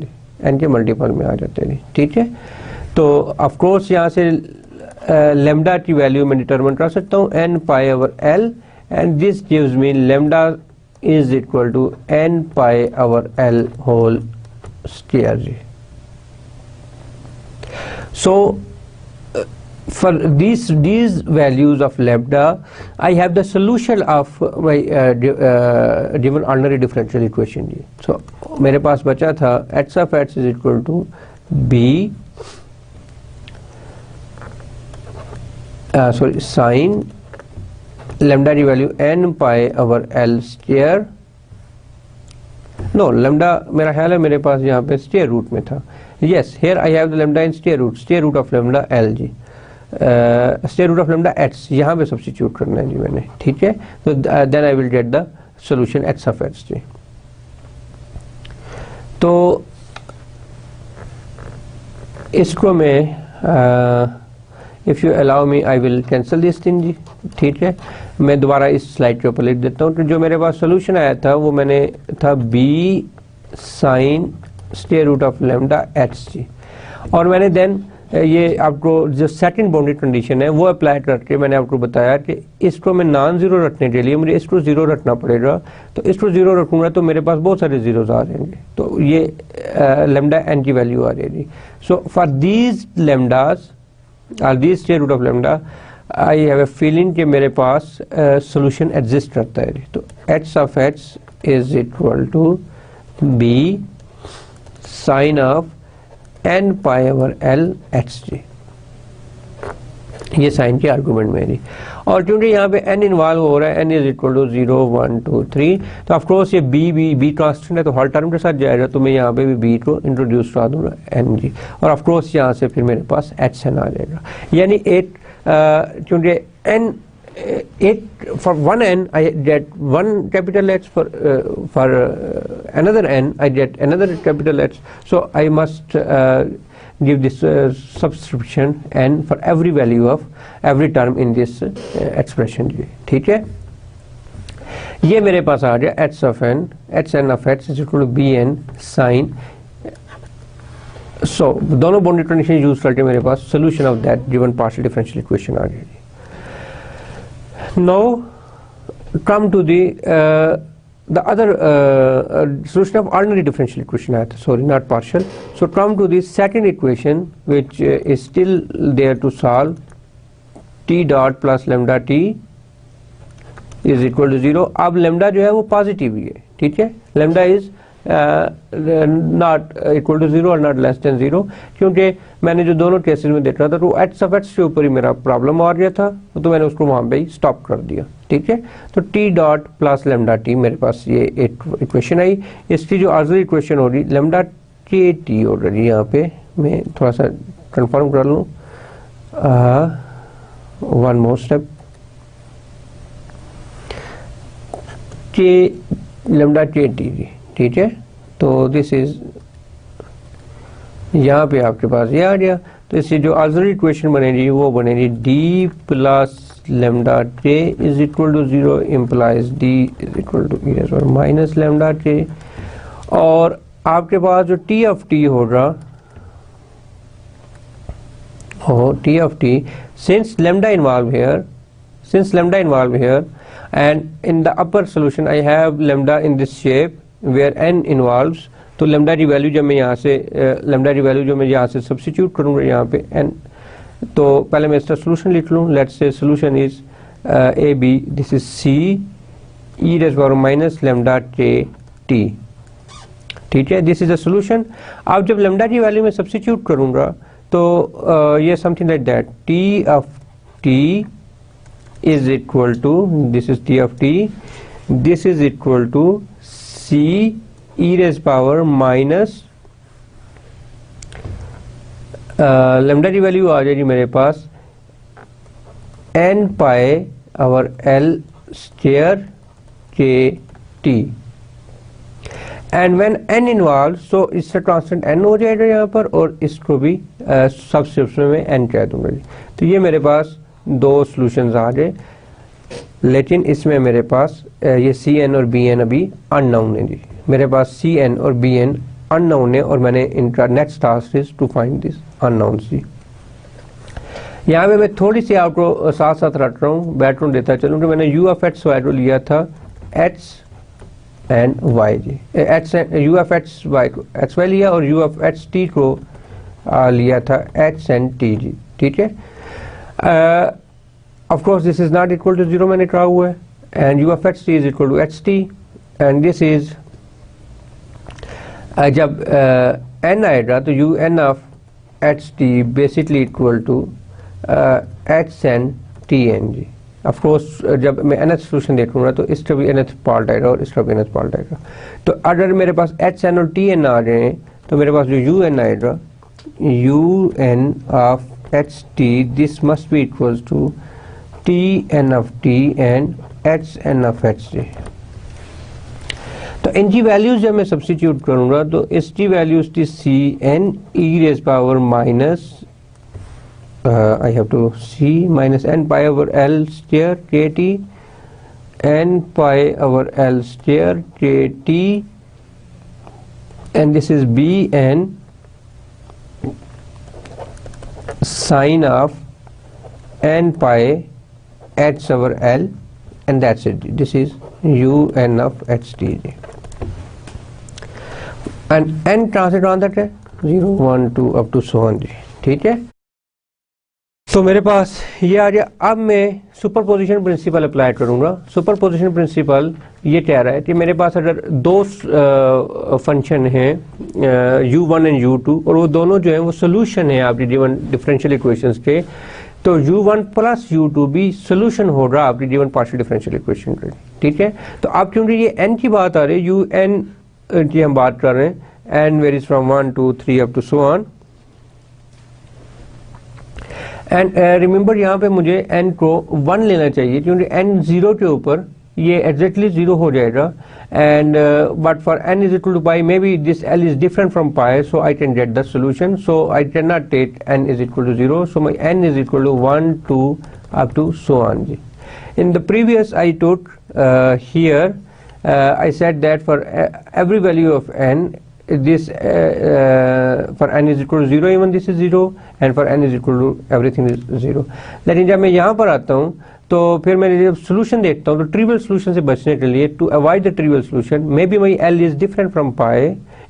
A: n के मल्टीपल में आ जाते हैं. ठीक है. तो ऑफ कोर्स यहाँ से लैम्डा की वैल्यू मैं डिटरमिन कर सकता हूँ n pi over l and this gives me lambda is equal to n pi over l whole square जी. So for these values of lambda I have the solution of my given ordinary differential equation ji. So मेरे पास बचा था h of x is equal to b sin lambda की वैल्यू n पाई over l square. No lambda मेरा ख्याल है मेरे पास यहाँ पे स्क्वायर रूट में था. Yes here I have the lambda in square root of lambda l जी. Square root of lambda x यहाँ पे सब्स्टिट्यूट करना है जी मैंने. ठीक है. तो then I will get the solution x of x जी. तो इसको मैं if you allow me I will cancel this thing जी. ठीक है. मैं दोबारा इस स्लाइड के ऊपर लिख देता हूँ. तो जो मेरे पास सॉल्यूशन आया था वो मैंने था b sine square root of lambda h जी। और मैंने देन ये आपको जो सेकंड बाउंड्री कंडीशन है वो अप्लाई करके मैंने आपको बताया कि इसको मैं नॉन जीरो रखने के लिए मुझे इसको जीरो रखना पड़ेगा। तो इसको जीरो रखूंगा तो मेरे पास बहुत सारे जीरोस आ जाएंगे, तो ये लेमडा एन की वैल्यू आ जाएगी। सो फॉर दीज लेमडास और these square root of lambda I have a feeling कि मेरे पास सोल्यूशन एग्जिस्ट करता है। तो h of h is equal to b sine of n pi over l h जी, ये साइन की आर्गूमेंट मेरी। और क्योंकि यहाँ पे n इन्वॉल्व हो रहा है, n इज इक्वल टू 0 1 2 3, तो ऑफकोर्स ये बी कांस्टेंट है तो हर टर्म के साथ जाएगा, तो मैं यहाँ पे भी b को इंट्रोड्यूस करा दूंगा n जी, और ऑफकोर्स यहाँ से फिर मेरे पास h n आ जाएगा। यानी एक क्योंकि n for one n I get one capital H, for another n I get another capital H, so I must give this subscription n for every value of every term in this expression जी, ठीक है। ये मेरे पास आ गया h of n, h n of h is equal to bn sin, so दोनों boundary condition use करके मेरे पास solution of that given partial differential equation आ गई। Now come to the other solution of ordinary differential equation, sorry not partial. So come to the second equation which is still there to solve, t dot plus lambda t is equal to 0। अब lambda जो है वो positive ही है, ठीक है, lambda is not equal to 0 और not less than 0, क्योंकि मैंने जो दोनों केसेस में देख रहा था तो एच ऑफ एच के ऊपर ही मेरा प्रॉब्लम आ गया था, तो मैंने उसको वहां पे ही स्टॉप कर दिया, ठीक है। तो T dot plus lambda T मेरे पास ये एक इक्वेशन आई। इसकी जो ऑक्सिलरी इक्वेशन हो रही लेमडा के टी हो रही, यहाँ पे मैं थोड़ा सा कंफर्म कर लूँ, वन मोर स्टेप, के लेमडा के टी, ठीक है। तो दिस इज यहाँ पे आपके पास ये आ गया। तो इससे जो ऑक्सिलरी इक्वेशन बनेगी वो बनेगी D plus lambda k is equal to 0 implies D is equal to e और माइनस लेमडा के। और आपके पास जो टी ऑफ टी होगा, t of t since lambda involve here and in the upper solution I have lambda in this shape where n involves, तो lambda की value जब मैं यहाँ से lambda की वैल्यू जो मैं यहाँ से सब्स्टिट्यूट करूँगा यहाँ पे n, तो पहले मैं इसका सोल्यूशन लिख लूँ। Let's say solution is a b, this is c e raise power minus lambda के टी, ठीक है, दिस इज अ सोल्यूशन। अब जब लैम्डा की वैल्यू में सब्स्टिट्यूट करूँगा तो ये something like that, T of T is equal to, this is t of t, this is equal to c e raised power minus lambda की value आ जाएगी मेरे पास n pi over l square k t, and when n involve, so इससे constant n हो जाएगा यहाँ पर, और इसको भी सब्स्टिट्यूशन में n कह दूंगा। तो ये मेरे पास दो सॉल्यूशंस आ गए, लेकिन इसमें मेरे पास ये सी एन और बी एन अभी अननोन है जी। मेरे पास सी एन और बी एन अननोन है और मैंने इनका next task is to find this unknowns जी। यहाँ पे मैं थोड़ी सी आपको साथ साथ रख रहा हूँ, बैकग्राउंड देता चलूँ कि मैंने यू एफ एक्स वाई को लिया था एक्स एंड वाई जी, यू एफ एक्स वाई को एक्स वाई लिया और यू एफ एक्स टी को लिया था एक्स एंड टी जी, ठीक है। Of course this is not equal to 0 मैंने कहा हुआ है, and u of x t is equal to h t, and this is जब n आएगा तो u n of h t basically equal to x n t n ji. Of course जब मैं nth solution देखूंगा तो इसका भी nth part आएगा और इसका भी nth पार्ट आएगा। तो अगर मेरे पास h n और t n आ रहे हैं तो मेरे पास जो u n आएगा, u n of h t, this must be equals to t n of t and h n of h t। तो इनकी वैल्यूज जब मैं सब्स्टिट्यूट करूंगा तो इसकी वैल्यूज थी c n e raise power minus I have to c minus n pi over l square k t, n pi over l square k t and this is bn sine of n pi h over L, and that's it. This is un of ht, and n translate on that है 0 1 2 up to so on जी, ठीक है। तो मेरे पास ये आ गया। अब मैं सुपरपोजिशन प्रिंसिपल अप्लाई करूंगा। सुपरपोजिशन प्रिंसिपल ये कह रहा है कि मेरे पास अगर दो फंक्शन हैं u1 एंड u2, और वो दोनों जो है वो सोल्यूशन है आपकी गिवन डिफरेंशियल इक्वेशंस के, तो u1 प्लस u2 भी सोल्यूशन होगा आपकी गिवन पार्शियल डिफरेंशियल इक्वेशन के, ठीक है। तो अब क्योंकि ये n की बात आ रही है, un की हम बात कर रहे हैं, n varies from 1 2 3 up to so on, and remember यहाँ पे मुझे n को 1 लेना चाहिए क्योंकि n 0 के ऊपर ये एग्जैक्टली 0 हो जाएगा, and but for n is equal to pi may be this l is different from pi, so I can get the solution, so I can not take n is equal to 0, so my n is equal to 1 2 up to so on जी। In the previous I took here I said that for every value of n, this for n is equal to 0, even this is 0, and for n is equal to everything is 0. लेकिन जब मैं यहाँ पर आता हूँ तो फिर मैं जब सोल्यूशन देखता हूँ तो ट्रिवियल सोल्यूशन से बचने के लिए, to avoid the trivial solution, may be my l is different from pi,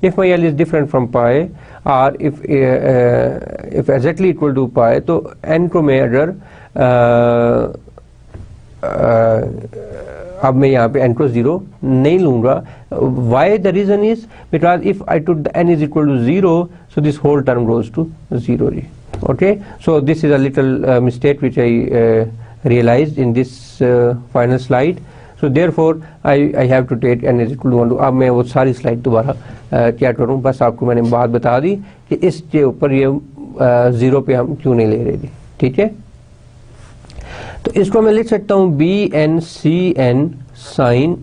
A: if my l is different from pi, or if exactly equal to pi, तो n को मैं अगर अब मैं यहाँ पे n को 0 नहीं लूँगा। Why? The reason is because if I took the n is equal to 0, so this whole term goes to 0. Okay, so this is a little mistake which I realized in this final slide. So therefore I have to take n is equal to 1. अब मैं वो सारी slide दोबारा क्या करूँ, बस आपको मैंने बात बता दी कि इसके ऊपर ये 0 पे हम क्यों नहीं ले रहे थे, ठीक है। तो इसको मैं लिख सकता हूँ b n c n sine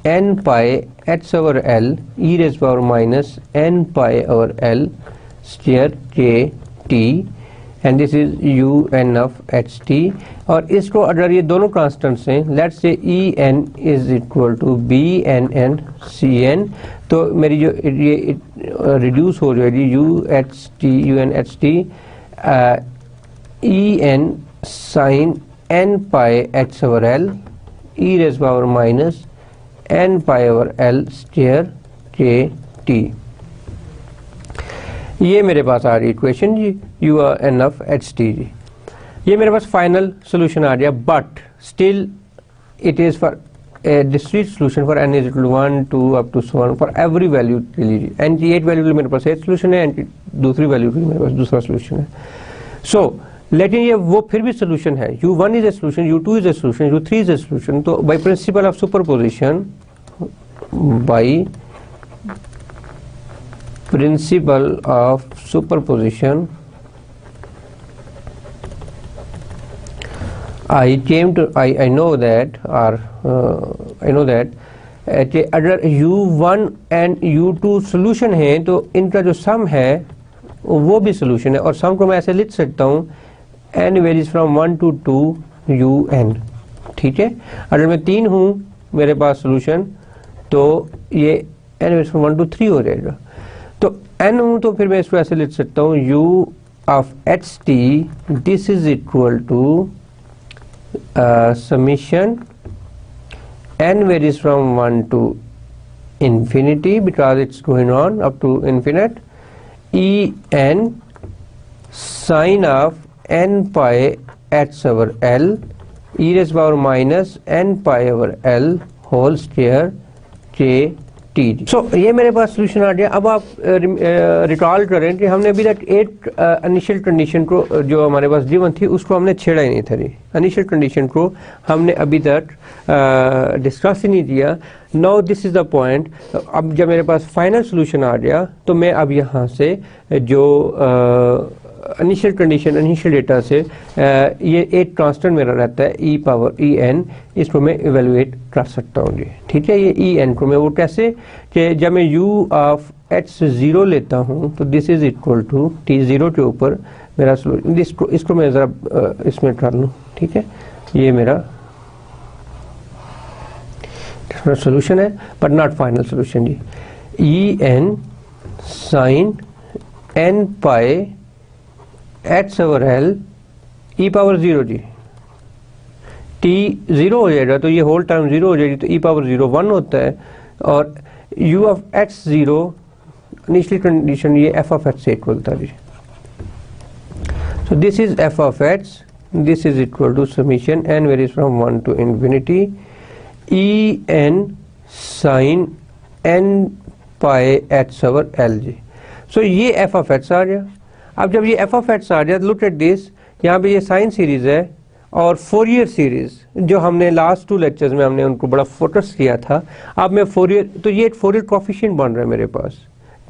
A: n pi h over l e raise power minus n pi over l square k t, and this is u n of H t. और इसको अगर ये दोनों कांस्टेंट्स हैं, let's say e n is equal to b n n c n, तो मेरी जो ये रिड्यूस हो जाएगी u h t u n h t e n sine n pi h over l e raised power minus n pi over l square k t। ये मेरे पास आ रही इक्वेशन जी u n of h t जी। ये मेरे पास फाइनल सोल्यूशन आ गया, but still it is for discrete solution for n is equal to 1 2 up to so on for every value के लिए। n की 8 वैल्यू के लिए मेरे पास 8 सोल्यूशन है, n की दूसरी वैल्यू के लिए मेरे पास दूसरा सोल्यूशन है। सो लेकिन ये वो फिर भी सोल्यूशन है, u1 is a solution, u2 is a solution, u3 is a solution. तो by principle of superposition, by principle of superposition I know that, or I know that कि अगर u1 एंड u2 सोल्यूशन है तो इनका जो सम है वो भी सोल्यूशन है, और सम को मैं ऐसे लिख सकता हूँ n varies from 1 to 2 un, ठीक है। अगर मैं 3 हूँ मेरे पास सोल्यूशन, तो ये n वेरीज फ्रॉम 1 to 3 हो जाएगा। तो n हूँ तो फिर मैं इसको ऐसे लिख सकता हूँ u of ht this is equal to summation n varies from 1 to infinity because it's going on up to infinite e n sine of n pi h over l e raised power minus n pi over l whole square k t। सो ये मेरे पास solution आ गया। अब आप recall करें कि हमने अभी तक 8 इनिशियल कंडीशन को जो हमारे पास गिवन थी उसको हमने छेड़ा ही नहीं था। इनिशियल कंडीशन को हमने अभी तक डिस्कस ही नहीं किया। Now this is the point. अब जब मेरे पास फाइनल सोल्यूशन आ गया तो मैं अब यहाँ से जो इनिशियल कंडीशन इनिशियल डेटा से ये एक कांस्टेंट मेरा रहता है ई पावर ई एन, इसको मैं इवेलुएट कर सकता हूँ जी, ठीक है। ये ई एन को मैं वो कैसे कि जब मैं यू ऑफ एच 0 लेता हूँ तो this is equal to t 0 के ऊपर मेरा सोल्यूशन, इसको मैं ज़रा इसमें कर लूँ, ठीक है। ये मेरा सोल्यूशन है बट नॉट फाइनल सोल्यूशन जी। E n sine n pi h over l e power 0 जी। t 0 हो जाएगा तो ये होल टर्म 0 हो जाएगी, तो e पावर 0 1 होता है, और u of x 0 initial condition ये f ऑफ x से इक्वल था जी। So this is f of x, this is equal to summation n varies from 1 to infinity e n sin n pi h over l ji. So ये f of x आ गया। अब जब ये f of x आ गया, look at this, यहाँ पे ये sine series है और फोरियर सीरीज जो हमने लास्ट 2 लेक्चर्स में हमने उनको बड़ा फोकस किया था। अब मैं फोरियर, तो ये एक फोरियर कोफिशिएंट बन रहा है मेरे पास,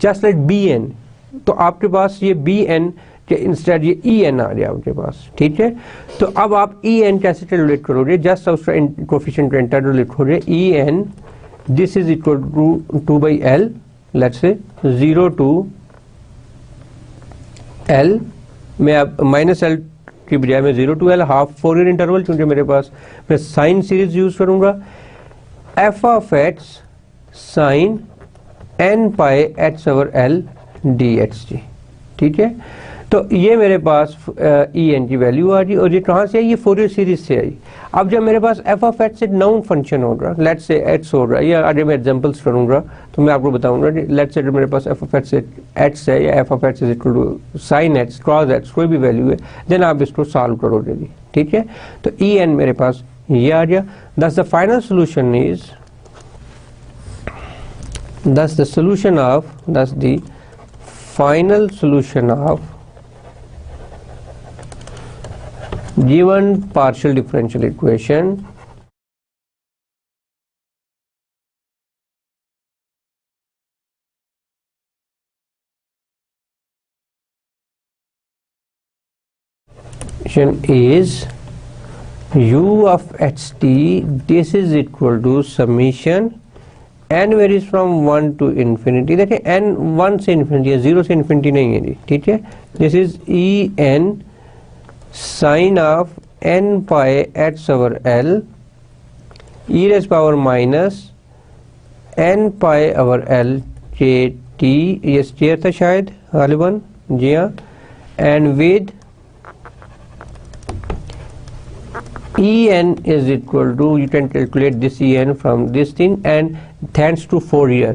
A: जस्ट लाइक बी एन। तो आपके पास ये बी एन के इंस्टेड ये ई एन आ गया आपके पास, ठीक है। तो अब आप ई एन कैसे कैलकुलेट करोगे, जस्ट उसका कोफिशिएंट को एंटर लिखोगे, e n this is equal to 2 by l, let's say 0 to L में अब माइनस एल की बजाय मैं 0 to l half Fourier interval, क्योंकि मेरे पास मैं साइन सीरीज यूज करूंगा, f of x sine n pi h over l d x जी, ठीक है। तो ये मेरे पास ई एन की वैल्यू आ गई, और ये कहाँ से आई, ये फोरियर सीरीज से आई। अब जब मेरे पास एफ ऑफ एक्स एक नाउन फंक्शन होगा, लेट्स से एक्स हो रहा है, या आगे मैं एग्जांपल्स करूंगा तो मैं आपको बताऊंगा, लेट्स से मेरे पास एफ ऑफ एक्स है, या f of x is equal to sine x cos x, कोई भी वैल्यू है, देन आप इसको सॉल्व करोगे जी, ठीक है। तो ई एन मेरे पास ये आ गया। दस the final solution is, thus the final solution of given partial differential equation is u of xt, this is equal to summation n varies from 1 to infinity. देखिए n 1 से इन्फिनिटी है, 0 से इन्फिनिटी नहीं है जी, ठीक है। This is e n sine of n pi h over l e raise power minus n pi over l के टी, ये स्टेयर था शायद गालिबन, जी हाँ, and with En is equal to, you can calculate this En from this thing, and thanks to Fourier,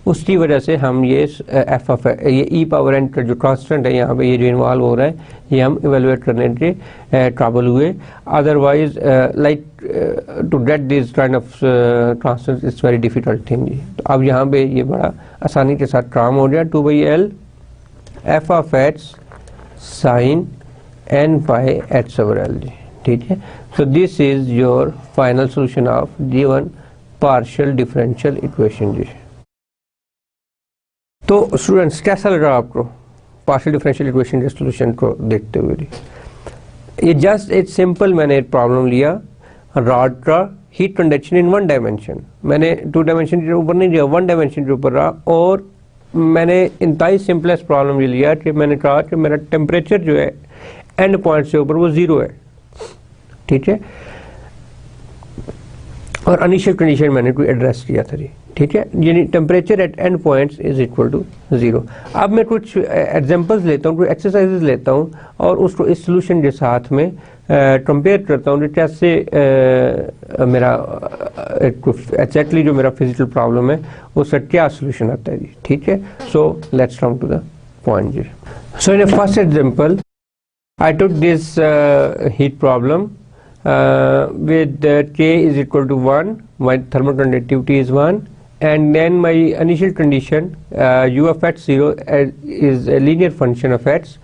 A: उसकी वजह से हम ये एफ ऑफ ये ई पावर एन का जो कांस्टेंट है यहाँ पे, ये जो इन्वॉल्व हो रहा है, ये हम इवेलुएट करने के काबिल हुए। Otherwise like to get this kind of constant it's very difficult thing जी। तो अब यहाँ पे ये बड़ा आसानी के साथ काम हो गया, 2 by l f of x sine n pi h over l जी, ठीक है। So this is your final solution of given partial differential equation जी। तो स्टूडेंट्स कैसा लगा आपको पार्शियल डिफरेंशियल इक्वेशन के सोल्यूशन को देखते हुए जी? ये जस्ट एक सिंपल मैंने एक प्रॉब्लम लिया, रॉड का हीट कंडक्शन इन 1 डायमेंशन, मैंने 2 डायमेंशन के ऊपर नहीं लिया, 1 डायमेंशन के ऊपर रहा, और मैंने इंतहाई सिंपलेस्ट प्रॉब्लम ये लिया कि मैंने कहा कि मेरा टेम्परेचर जो है एंड पॉइंट से ऊपर वो 0 है, ठीक है, और इनिशियल कंडीशन मैंने कोई एड्रेस किया था जी, ठीक है, यानी temperature at end points is equal to 0। अब मैं कुछ एग्जांपल्स लेता हूँ, कुछ एक्सरसाइजेस लेता हूँ, और उसको इस सोल्यूशन के साथ में कंपेयर करता हूँ, कैसे मेरा एग्जैक्टली जो मेरा फिजिकल प्रॉब्लम है उसका क्या सोल्यूशन आता है जी, ठीक है। So let's come to the point जी। So in first example I took this heat problem with K is equal to 1, my thermal conductivity is 1, and then my initial condition u of x 0 is a linear function of x,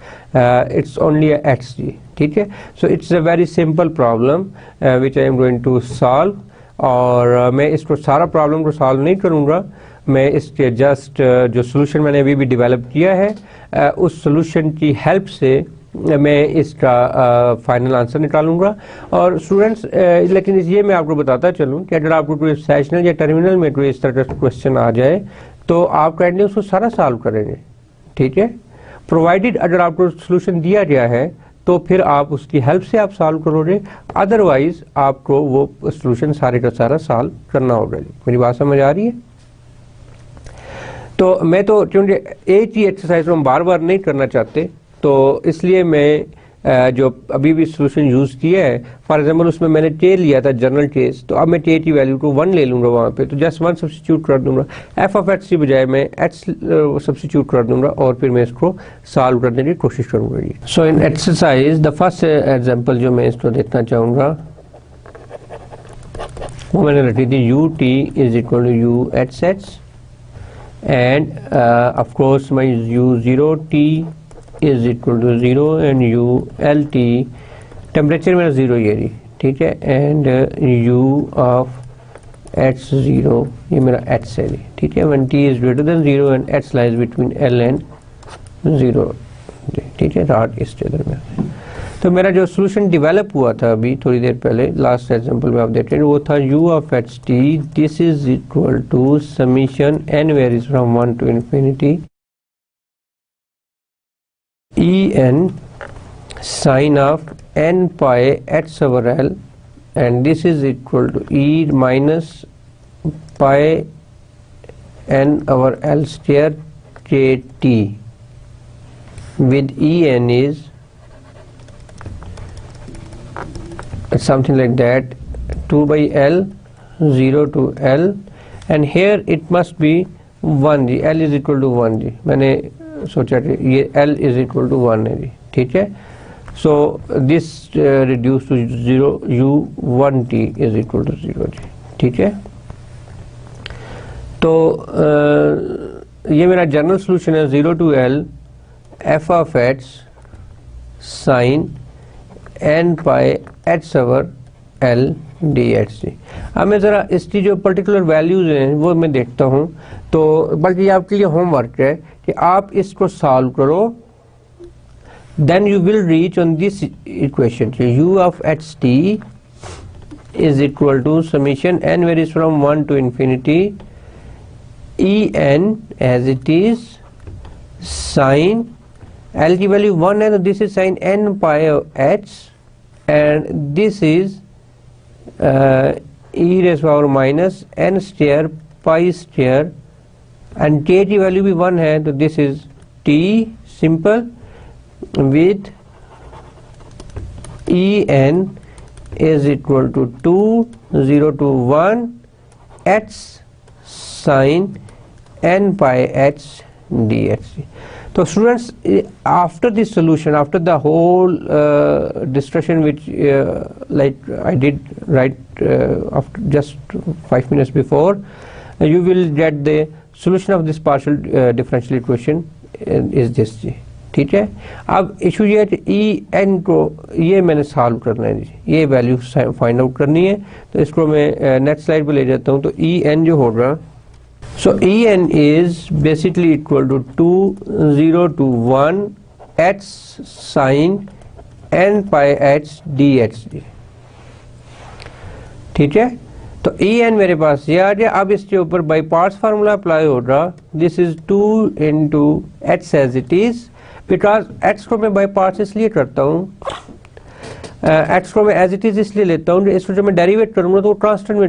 A: it's only a xg, ठीक है। So it's a very simple problem which I am going to solve, और मैं इसको सारा problem को solve नहीं करूँगा, मैं इसके जस्ट जो सोल्यूशन मैंने अभी भी डेवलप किया है उस सोल्यूशन की हेल्प से मैं इसका फाइनल आंसर निकालूंगा। और स्टूडेंट्स लेकिन ये मैं आपको बताता चलूँ कि अगर आपको कोई सेशनल या टर्मिनल में कोई इस तरह का क्वेश्चन आ जाए तो आप काइंडली उसको सारा सॉल्व करेंगे, ठीक है, प्रोवाइडेड अगर आपको सोल्यूशन दिया गया है तो फिर आप उसकी हेल्प से आप सॉल्व करोगे, अदरवाइज आपको वो सोल्यूशन सारे का सारा सॉल्व करना होगा। मेरी बात समझ आ रही है? तो मैं तो क्योंकि एक ही एक्सरसाइज को हम बार बार नहीं करना चाहते, तो इसलिए मैं जो अभी भी सोल्यूशन यूज़ किया है, फॉर एग्जांपल उसमें मैंने टे लिया था जनरल केस, तो अब मैं टे की वैल्यू को 1 ले लूँगा वहाँ पे, तो जस्ट 1 सब्स्टिट्यूट कर दूंगा, एफ ऑफ एक्स की बजाय मैं एक्स सब्स्टिट्यूट कर दूंगा और फिर मैं इसको सॉल्व करने की कोशिश करूँगा जी। So in exercise the first example जो मैं इसको देखना चाहूँगा वो मैंने रखी थी you t is equal to U H h and of course my u zero t is equal to 0 and u l t temperature मेरा 0 ये रही, ठीक है, एंड यू ऑफ एच 0 ये मेरा एच है, ठीक है, when t is greater than 0 and H lies between L and 0, ठीक है, राट इस में। तो मेरा जो सोल्यूशन डेवलप हुआ था अभी थोड़ी देर पहले लास्ट एग्जांपल में आप देख रहे हैं वो था u of H t this is equal to summation n varies from 1 to infinity en sin of n pi h over l and this is equal to e minus pi n over l square kt with en is something like that 2 by l 0 to l and here it must be 1 जी, l is equal to 1 जी, मैंने सोचा कि ये l is equal to 1 है जी, ठीक है, so this reduce to 0 u 1 t is equal to 0 जी, ठीक है। तो ये मेरा जनरल सोल्यूशन है 0 to l f of h sine n pi h over l dh जी। अब मैं ज़रा इसकी जो पर्टिकुलर वैल्यूज़ हैं वो मैं देखता हूँ, तो बल्कि आपके लिए होमवर्क है कि आप इसको सॉल्व करो, then you will reach on this equation u of H T is equal to summation n varies from 1 to infinity e n as it is sine l की वैल्यू 1 है तो this is sine n pi h and this is e raised power minus n square pi square and k की value भी 1 है तो this is t simple with e n is equal to 2 0 to 1 h sin n pi h dh। So students, after this solution, after the whole discussion which like I did right after just 5 minutes before, you will get the solution of this partial differential equation is this जी, ठीक है। अब issue ये है कि E N को ये मैंने solve करना है जी, ये वैल्यू फाइंड आउट करनी है, तो इसको मैं नेक्स्ट स्लाइड पे ले जाता हूँ। तो ई एन जो होगा, so en is basically equal to 2 0 to 1 h sin n pi h dh, ठीक है। तो en मेरे पास ये आ गया। अब इसके ऊपर बाई पार्ट्स फार्मूला अप्लाई होगा, this is 2 into h as it is, because x को मैं बाई पार्ट्स इसलिए करता हूँ, x को मैं एज इट इज इसलिए लेता हूँ, इसको जब मैं डेरिवेट करूँगा तो वो कांस्टेंट में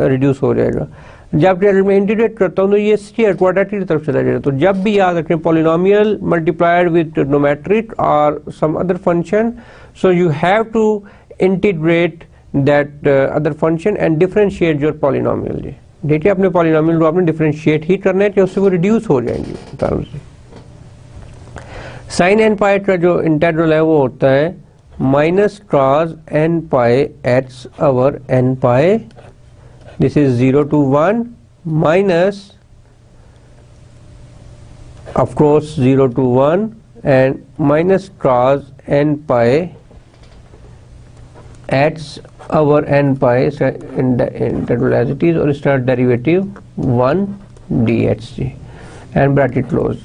A: रिड्यूस हो जाएगा। जब मैं इंटीग्रेट करता हूँ तो ये स्क्वायर क्वाड्रेटिक की तरफ चला जाएगा। तो जब भी याद रखें पॉलिनोमियल मल्टीप्लाइड विद ट्रिग्नोमेट्रिक और some other function, so you have to integrate that other function and differentiate your polynomial जी। देखिए अपने पॉलिनोमियल को आपने डिफरेंशिएट ही करना है कि उससे वो रिड्यूस हो जाएंगे टर्म्स से। साइन एन पाई का जो इंटीग्रल है वो होता है minus cos n pi h over n pi, this is 0 to 1 minus of course 0 to 1 and minus cos n pi h over n pi integral as it is or start derivative 1 dh and bracket close.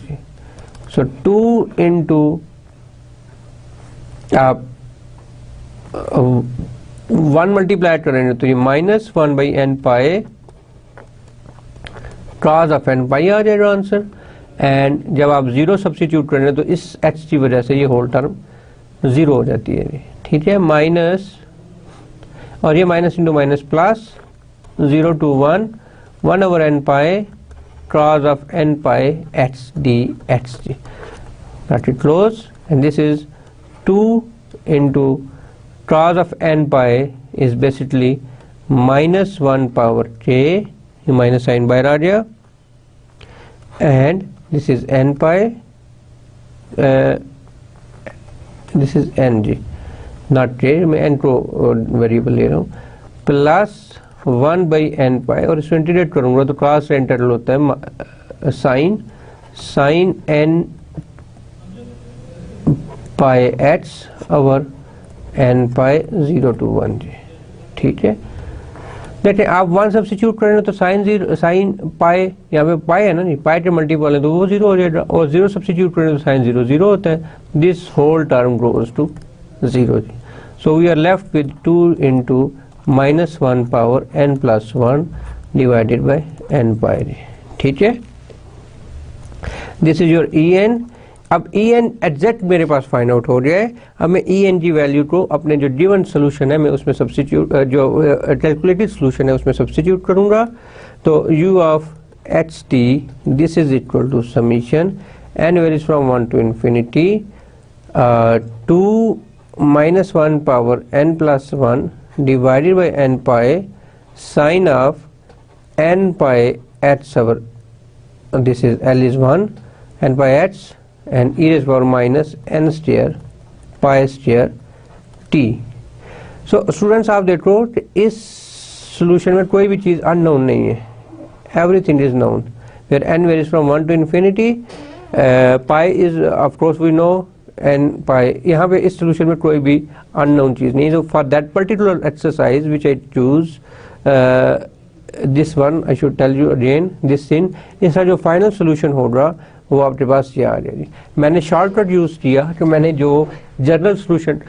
A: So 2 into 1 multiply करेंगे तो ये minus 1 by n pi cos of n pi आ जाएगा answer, and जब आप 0 substitute करेंगे तो इस h की वजह से ये होल टर्म 0 हो जाती है, ठीक है, माइनस और ये minus into minus plus 0 to 1 1 over n pi cos of n pi x dx जी. Got it close, and this is 2 into cos of n pi is basically minus 1 power k, ये minus sign बाहर आ गया, and this is n pi, this is n जी, not k, मैं n को वेरिएबल ले रहा हूँ, प्लस 1 by n pi, और इसको इंटीग्रेट करूँगा तो cos इंटीग्रल होता है sin n pi x over n pi 0 to 1 जी. ठीक है, देखिए आप 1 सब्स्टिट्यूट करें तो साइन पाई, यहाँ पे पाई है ना जी, पाई के मल्टीपल है तो वो 0 हो जाएगा, और 0 सब्स्टिट्यूट करें तो साइन 0 होता है. This whole term goes to 0 जी. So we are left with 2 into minus 1 power n plus 1 divided by n pi जी. ठीक है, दिस इज योर en. अब en एग्जैक्ट मेरे पास फाइंड आउट हो गया है. अब मैं en की वैल्यू को अपने जो गिवन सोल्यूशन है मैं उसमें सब्स्टिट्यूट, जो कैलकुलेटेड सोल्यूशन है उसमें सब्स्टिट्यूट करूंगा. तो u of ht this is equal to summation n varies from 1 to infinity 2 minus 1 power n plus 1 divided by n pi sin of n pi h over, this is l is 1, n pi h and e raised power minus n square pi square t. So students आप देखो कि इस solution में कोई भी चीज unknown नहीं है, everything is known, where n varies from 1 to infinity, pi is of course we know, n pi, यहाँ पे इस सॉल्यूशन में कोई भी अननोन चीज नहीं है. So for that particular exercise which I choose, this one I should tell you again, this thing, इसका जो फाइनल सॉल्यूशन होगा वो आपके पास ये आ जाएगी. मैंने शॉर्टकट यूज़ किया कि मैंने जो जनरल सॉल्यूशन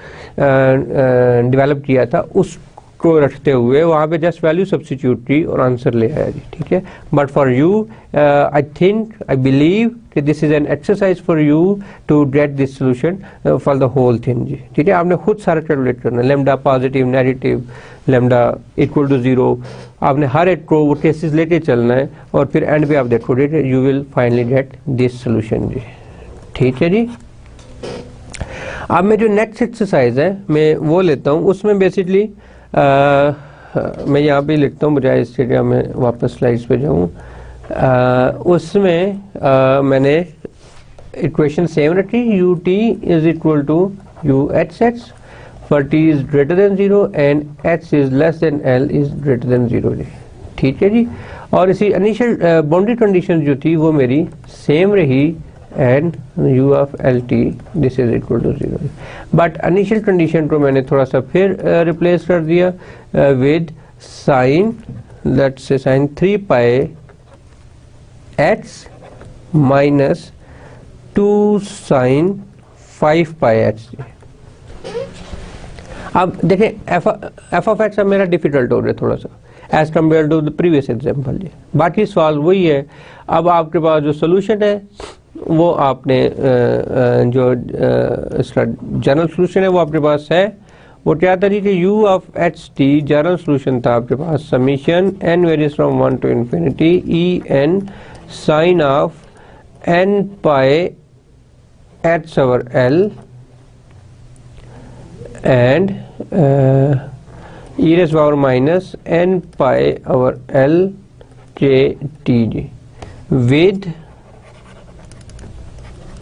A: डेवलप किया था उसको रखते हुए वहाँ पे जस्ट वैल्यू सब्स्टिट्यूट की और आंसर ले आया जी. ठीक है, but for you I think, I believe कि this is an exercise for you to get this solution for the whole thing जी. ठीक है, आपने खुद सारा कैलकुलेट करना, lambda positive negative, lambda equal to 0, आपने हर एक को वो केसेस लेके चलना है और फिर एंड पे आप देखोगे कि you will finally get this solution जी. ठीक है जी. अब मैं जो नेक्स्ट एक्सरसाइज है मैं वो लेता हूँ, उसमें बेसिकली मैं यहाँ पे लिखता हूँ बजाय इसके कि मैं वापस स्लाइड्स पे जाऊँ. उसमें मैंने इक्वेशन सेम रखी, u t is equal to U H h for t is greater than 0 and h is less than l is greater than 0 जी. ठीक है जी. और इसी इनिशियल बाउंड्री कंडीशन जो थी वो मेरी सेम रही, and u of lt this is equal to 0. But initial condition को मैंने थोड़ा सा फिर रिप्लेस कर दिया with sine, let's say sine 3 pi x minus 2 sine 5 pi x. अब देखें एफ ऑफ एक्स अब मेरा डिफिकल्ट हो रहा है थोड़ा सा as compare to the previous example जी. बाकी सवाल वही है. अब आपके पास जो सोल्यूशन है वो आपने जो इसका जनरल सोल्यूशन है वो आपके पास है. वो क्या था जी कि u of H t general solution था आपके पास summation n varies from 1 to infinity e n sine of n pi h over l and e raised power minus n pi over l j t g with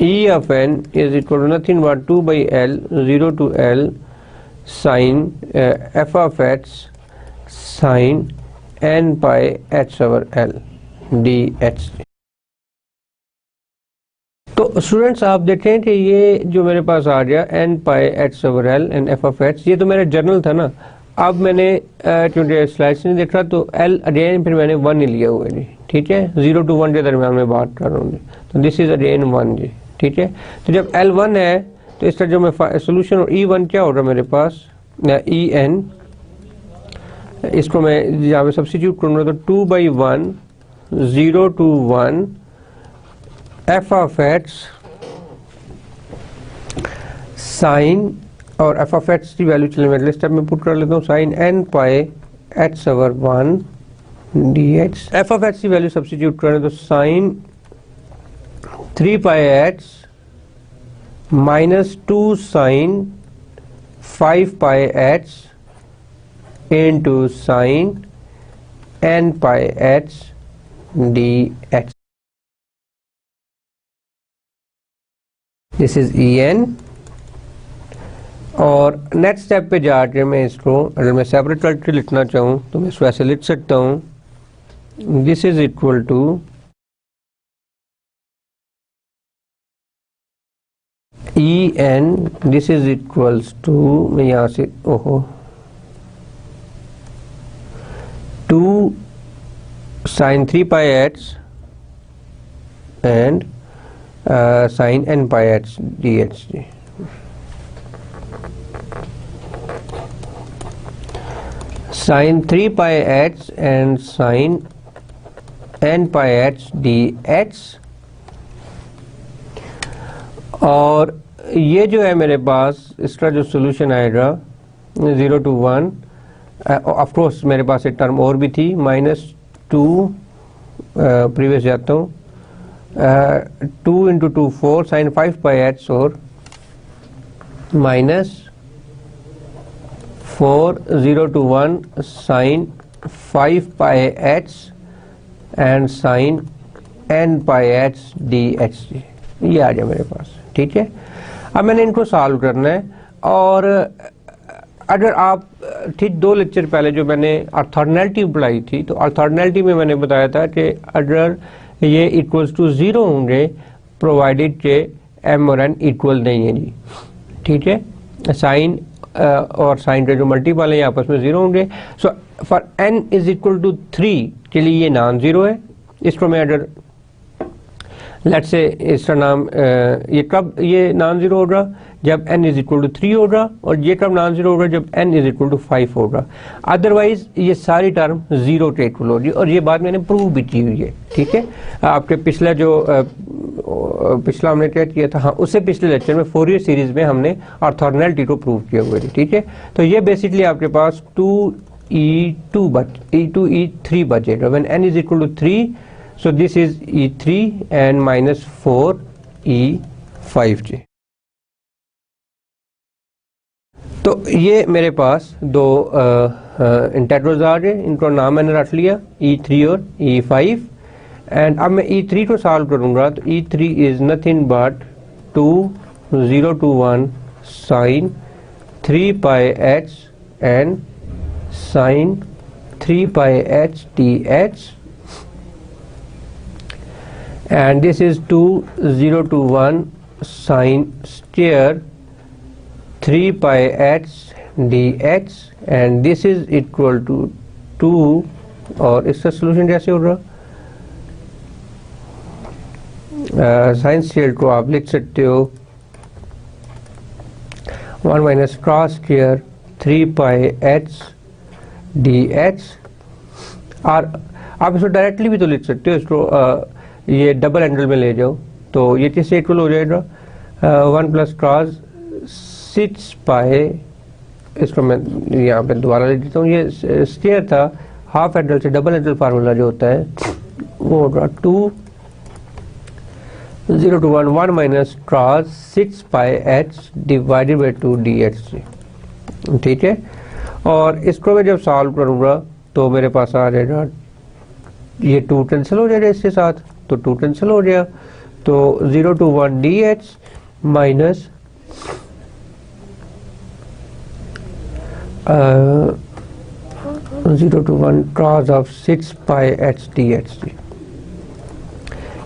A: e of n is equal to nothing but 2 by l 0 to l sin f of x sin n pi h over l dh. तो students आप देखें कि ये जो मेरे पास आ गया n pi h over l and f of x, ये तो मेरा जर्नल था ना. अब मैंने क्योंकि स्लाइड्स नहीं देख रहा तो l अगेन फिर मैंने 1 ही लिया हुआ है जी. ठीक है, 0 to 1 के दरमियान में बात कर रहा हूँ. तो दिस इज अगेन 1 जी. ठीक है, तो जब l 1 है तो इसका जो मैं सोल्यूशन e1 क्या होगा मेरे पास e n, इसको मैं यहाँ पे सब्स्टिट्यूट करूँगा तो 2 by 1 0 to 1 f of x sine, और f of x की वैल्यू चलिए मैं लिस्ट में पुट कर लेता हूँ, sine n pi h over 1 dx। F of x की वैल्यू सब्स्टिट्यूट करें तो sine 3 pi x minus 2 sine 5 pi x into sine n pi x dx। This is en। और नेक्स्ट स्टेप पे जाके मैं इसको अगर मैं सेपरेट करके लिखना चाहूँ तो मैं इसको ऐसे लिख सकता हूँ, this is equal to en, this is equals to, मैं यहाँ से ओहो 2 sine 3 pi x and sine n pi x dx जी। Sine 3 pi x and sine n pi x dx। और ये जो है मेरे पास इसका जो सोल्यूशन आएगा 0 to 1, ऑफ कोर्स मेरे पास एक टर्म और भी थी -2, प्रीवियस जाता हूँ, 2 into 2 4 साइन 5 पाई एक्स और -4 0 to 1 sine 5 pi x and sine n pi x dx। ये आ गया मेरे पास, ठीक है। अब मैंने इनको सॉल्व करना है। और अगर आप ठीक 2 लेक्चर पहले जो मैंने ऑर्थोगोनैलिटी पढ़ाई थी, तो ऑर्थोगोनैलिटी में मैंने बताया था कि अगर ये इक्वल्स टू 0 होंगे प्रोवाइडेड के m और n इक्वल नहीं है जी, ठीक है। साइन और साइन का जो मल्टीपल है ये आपस में 0 होंगे। So for n is equal to 3 के लिए ये नॉन 0 है। इसको मैं अगर लेट्स से इसका नाम ये कब ये नॉन 0 होगा, जब n इज इक्वल टू 3 होगा, और ये कब नॉन 0 होगा, जब n इज इक्वल टू 5 होगा। अदरवाइज ये सारी टर्म 0 के इक्वल होगी, और ये बात मैंने प्रूव भी की हुई है, ठीक है। आपके पिछला जो पिछला हमने क्या किया था, हाँ, उससे पिछले लेक्चर में फोरियर सीरीज में हमने ऑर्थोगोनैलिटी को प्रूव किया हुआ है, ठीक है। तो ये बेसिकली आपके पास 2e3 बचेगा when n is equal to 3। So this is E3 and minus 4 E5J। तो ये मेरे पास दो इंटेग्रल्स आ गए, इनको नाम मैंने रख लिया E3 और E5। एंड अब मैं E3 को सॉल्व करूंगा तो E3 is nothing but 2 0 to 1 sine 3 pi x and sine 3 pi h dx। and this is 2 0 to 1 sine square 3 pi x dx and this is equal to 2। और इसका solution कैसे होगा, sine square को आप लिख सकते हो 1 minus cross square 3 pi x dx। और आप इसको डायरेक्टली भी तो लिख सकते हो, इसको ये डबल एंगल में ले जाओ तो ये किससे इक्वल हो जाएगा, 1 प्लस क्रॉस 6 पाई। इसको मैं यहाँ पे दोबारा लिख देता हूँ, ये स्क्वायर था, हाफ एंगल से डबल एंगल फार्मूला जो होता है वो होगा 2 0 to 1 minus cross 6 pi h divided by 2 dx, ठीक है। और इसको मैं जब सॉल्व करूँगा तो मेरे पास आ जाएगा, ये 2 कैंसिल हो जाएगा इसके साथ, तो 2 कैंसिल हो गया, तो 0 to 1 dx minus 0 to 1 cos of 6 pi h dx।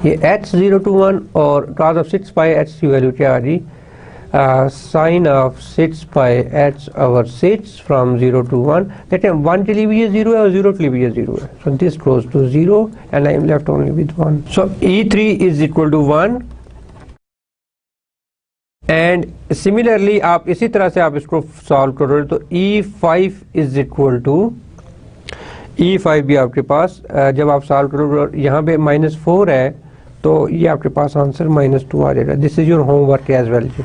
A: ये h 0 to 1 और cos ऑफ 6 पाई h की वैल्यू क्या आ रही, sine of 6 pi h over 6 from 0 to 1। देखते हैं 1 के लिए भी ये 0 है और 0 के लिए भी ये 0 है, so this goes to 0 and I am left only with 1। So E3 is equal to 1 and similarly आप इसी तरह से आप इसको सॉल्व करोगे तो E5 is equal to E5 भी आपके पास जब आप सॉल्व करोगे यहाँ पे -4 है तो ये आपके पास आंसर -2 आ जाएगा। This is your homework as well जी।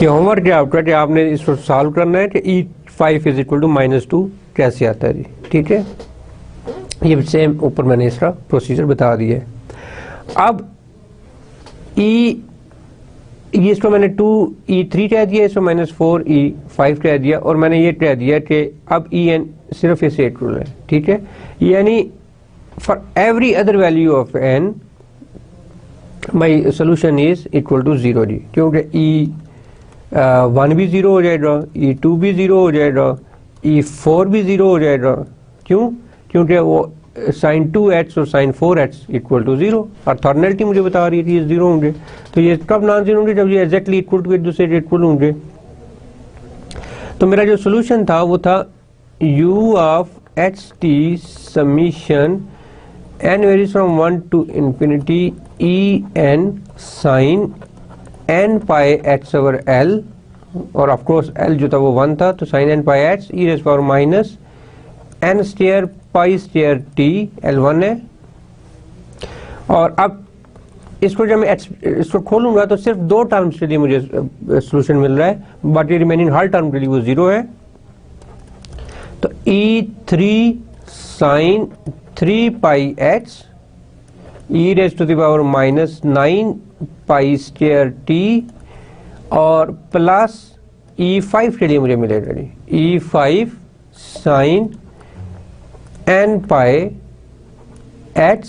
A: ये होमवर्क है आपका कि आपने इसको सॉल्व करना है कि E5 इज इक्वल टू -2 कैसे आता है जी, ठीक है। ये सेम ऊपर मैंने इसका प्रोसीजर बता दिया है। अब ये इसको मैंने 2E3 कह दिया, इसको -4E5 कह दिया, और मैंने ये कह दिया कि अब En सिर्फ इससे इक्वल है, ठीक है। यानी for every other value of n my solution is equal to 0 जी, क्योंकि E1 भी 0 हो जाएगा, E2 भी 0 हो जाएगा, E4 भी 0 हो जाएगा। क्यों? क्योंकि वो sin 2h और sin 4h equal to 0, orthogonality मुझे बता रही है कि ये 0 होंगे। तो ये कब नॉन जीरो होंगे? जब ये एग्जैक्टली इक्वल टू एक दूसरे के इक्वल होंगे। तो मेरा जो सोल्यूशन था वो था u of ht summation n varies from 1 to infinity en sin n pi h over l, और ऑफ कोर्स l जो था वो 1 था, तो sin n pi h e raise power minus n square pi square t l1 है। और अब इसको जब मैं इसको खोलूंगा तो सिर्फ 2 टर्म्स के लिए मुझे सोल्यूशन मिल रहा है, बाकी रिमेनिंग हर टर्म के लिए वो 0 है। तो E3 sin 3 pi h e raise to the power minus 9 pi square t और प्लस E5 के लिए मुझे मिलेगा जी E5 sin n pi h,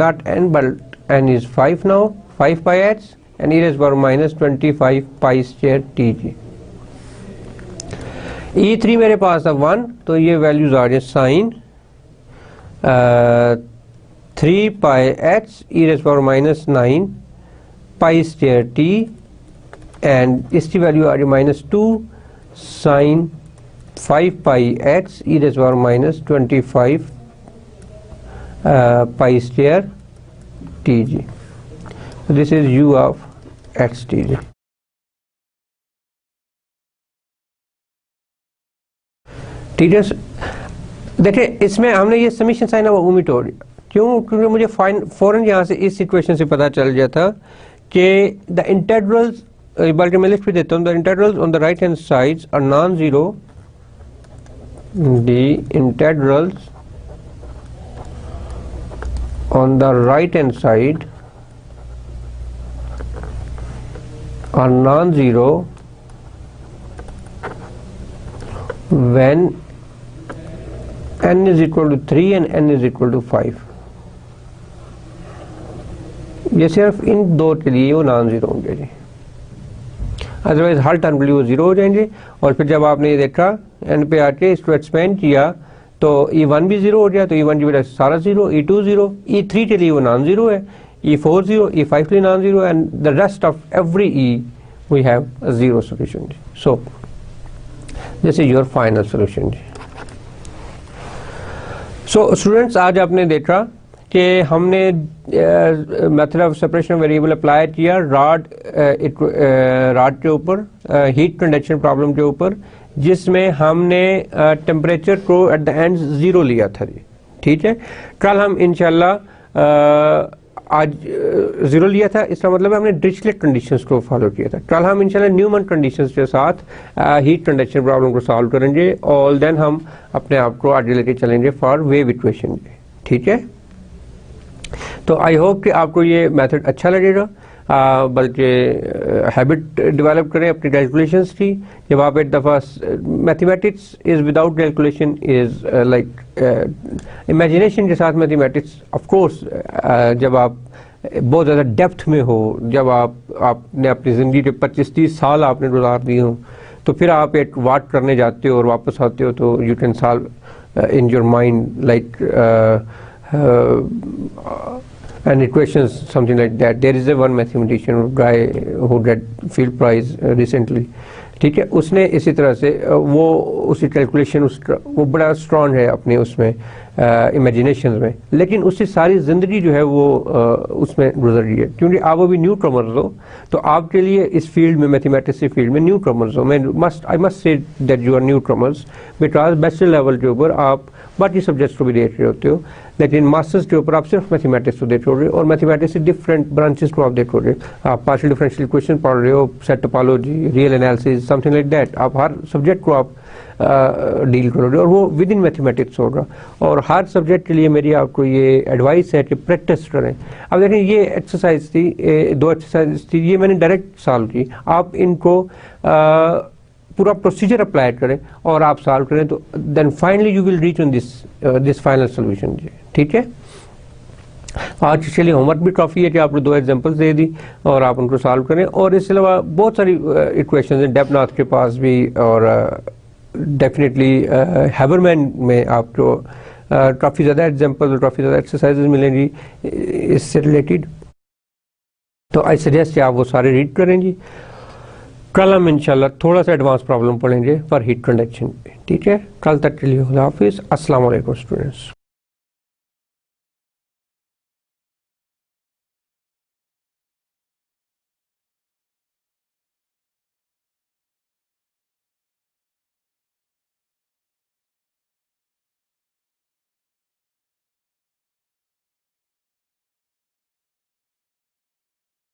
A: not n but n is 5 now, 5 pi h and e raised power minus 25 pi square t ji. E3 मेरे पास था 1, तो ये values आ रही है sine 3 pi h e raised power minus 9 pi square t, and इसकी value आ रही है -2 sine 5 pi x e raised power minus 25 pi square t जी। This is u of x t जी। ठीक है, देखिए इसमें हमने ये समीशन साइन अब ओमिट हो रही, क्यों? क्योंकि मुझे फौरन यहाँ से इस इक्वेशन से पता चल गया था कि द इंटीग्रल्स, बल्कि मैं लिख भी देता हूँ, the integrals on the right hand sides are non zero, the integrals on the right hand side are non-zero when n is equal to 3 and n is equal to 5। ये सिर्फ इन दो के लिए वो नॉन जीरो होंगे जी, otherwise हर term के लिए वो 0 हो जाएंगे। और फिर जब आपने ये देखा एन पे आके इसको एक्सपेंड किया तो E1 भी 0 हो गया, तो E1 की वजह से सारा 0, E2 0, E3 के लिए वो नॉन जीरो है, E4 0, E5 के लिए non zero, and the rest of every E we have a zero solution. So this is your final solution जी। सो स्टूडेंट्स, आज आपने देखा कि हमने method of separation variable apply किया रॉड के ऊपर, हीट कंडक्शन प्रॉब्लम के ऊपर, जिसमें हमने टेम्परेचर को एट द एंड 0 लिया था जी, ठीक है। कल हम इंशाल्लाह आज 0 लिया था, इसका मतलब हमने डिरिचलेट कंडीशंस को फॉलो किया था। कल हम इंशाल्लाह न्यूमन कंडीशंस के साथ हीट कंडक्शन प्रॉब्लम को सॉल्व करेंगे, और देन हम अपने आप को आगे लेके चलेंगे फॉर वेव इक्वेशन, ठीक है। तो आई होप कि आपको ये मेथड अच्छा लगेगा, बल्कि हैबिट डेवलप करें अपनी कैलकुलेशंस की। जब आप एक दफ़ा mathematics is without calculation is like imagination के साथ मैथमेटिक्स, ऑफ कोर्स जब आप बहुत ज़्यादा डेप्थ में हो, जब आपने अपनी ज़िंदगी के 25-30 साल आपने गुजार दिए हो, तो फिर आप एक वाट करने जाते हो और वापस आते हो, तो you can solve in your mind like and equations something like that. There is a one mathematician guy who got field prize recently, ठीक है। उसने इसी तरह से वो उसकी कैलकुलेशन वो बड़ा स्ट्रॉन्ग है अपने उसमें इमेजिनेशन में, लेकिन उससे सारी ज़िंदगी जो है वो उसमें गुजर रही है, क्योंकि आप अभी न्यू कमर्स हो, तो आपके लिए इस फील्ड में, मैथमेटिक्स की फील्ड में न्यू कमर्स हो। I must say that you are newcomers, because bachelor level के ऊपर आप बाकी सब्जेक्ट्स को भी देख रहे होते हो, लेकिन मास्टर्स के ऊपर आप सिर्फ मैथमेटिक्स को देख रहे हो, और मैथमेटिक्स की डिफरेंट ब्रांचेस को आप देख रहे हो। आप पार्शियल डिफरेंशियल इक्वेशन पढ़ रहे हो, set topology, real analysis, something like that. आप हर सब्जेक्ट को आप डील करोगे, और वो विद इन मैथमेटिक्स होगा। और हर सब्जेक्ट के लिए मेरी आपको ये एडवाइस है कि प्रैक्टिस करें। अब देखें, ये एक्सरसाइज थी, 2 एक्सरसाइज थी, ये मैंने डायरेक्ट सॉल्व की। आप इनको पूरा प्रोसीजर अप्लाई करें और आप सॉल्व करें, तो then finally you will reach on this final solution. ठीक है, आज के लिए होमवर्क भी काफ़ी है कि आपने 2 एग्जांपल्स दे दी और आप उनको सॉल्व करें। और इसके अलावा बहुत सारी इक्वेशंस हैं डेपनाथ के पास भी, और डेफिनेटली हैबरमैन में आपको काफ़ी ज़्यादा एग्जांपल, काफ़ी ज़्यादा एक्सरसाइजेज मिलेंगी इससे रिलेटेड। तो आई सजेस्ट कि आप वो सारे रीड करेंगी। कल हम इंशाल्लाह थोड़ा सा एडवांस प्रॉब्लम पढ़ेंगे फॉर हीट कंडक्शन। ठीक है, कल तक के लिए खुदा हाफिज़। अस्सलाम वालेकुम स्टूडेंट्स।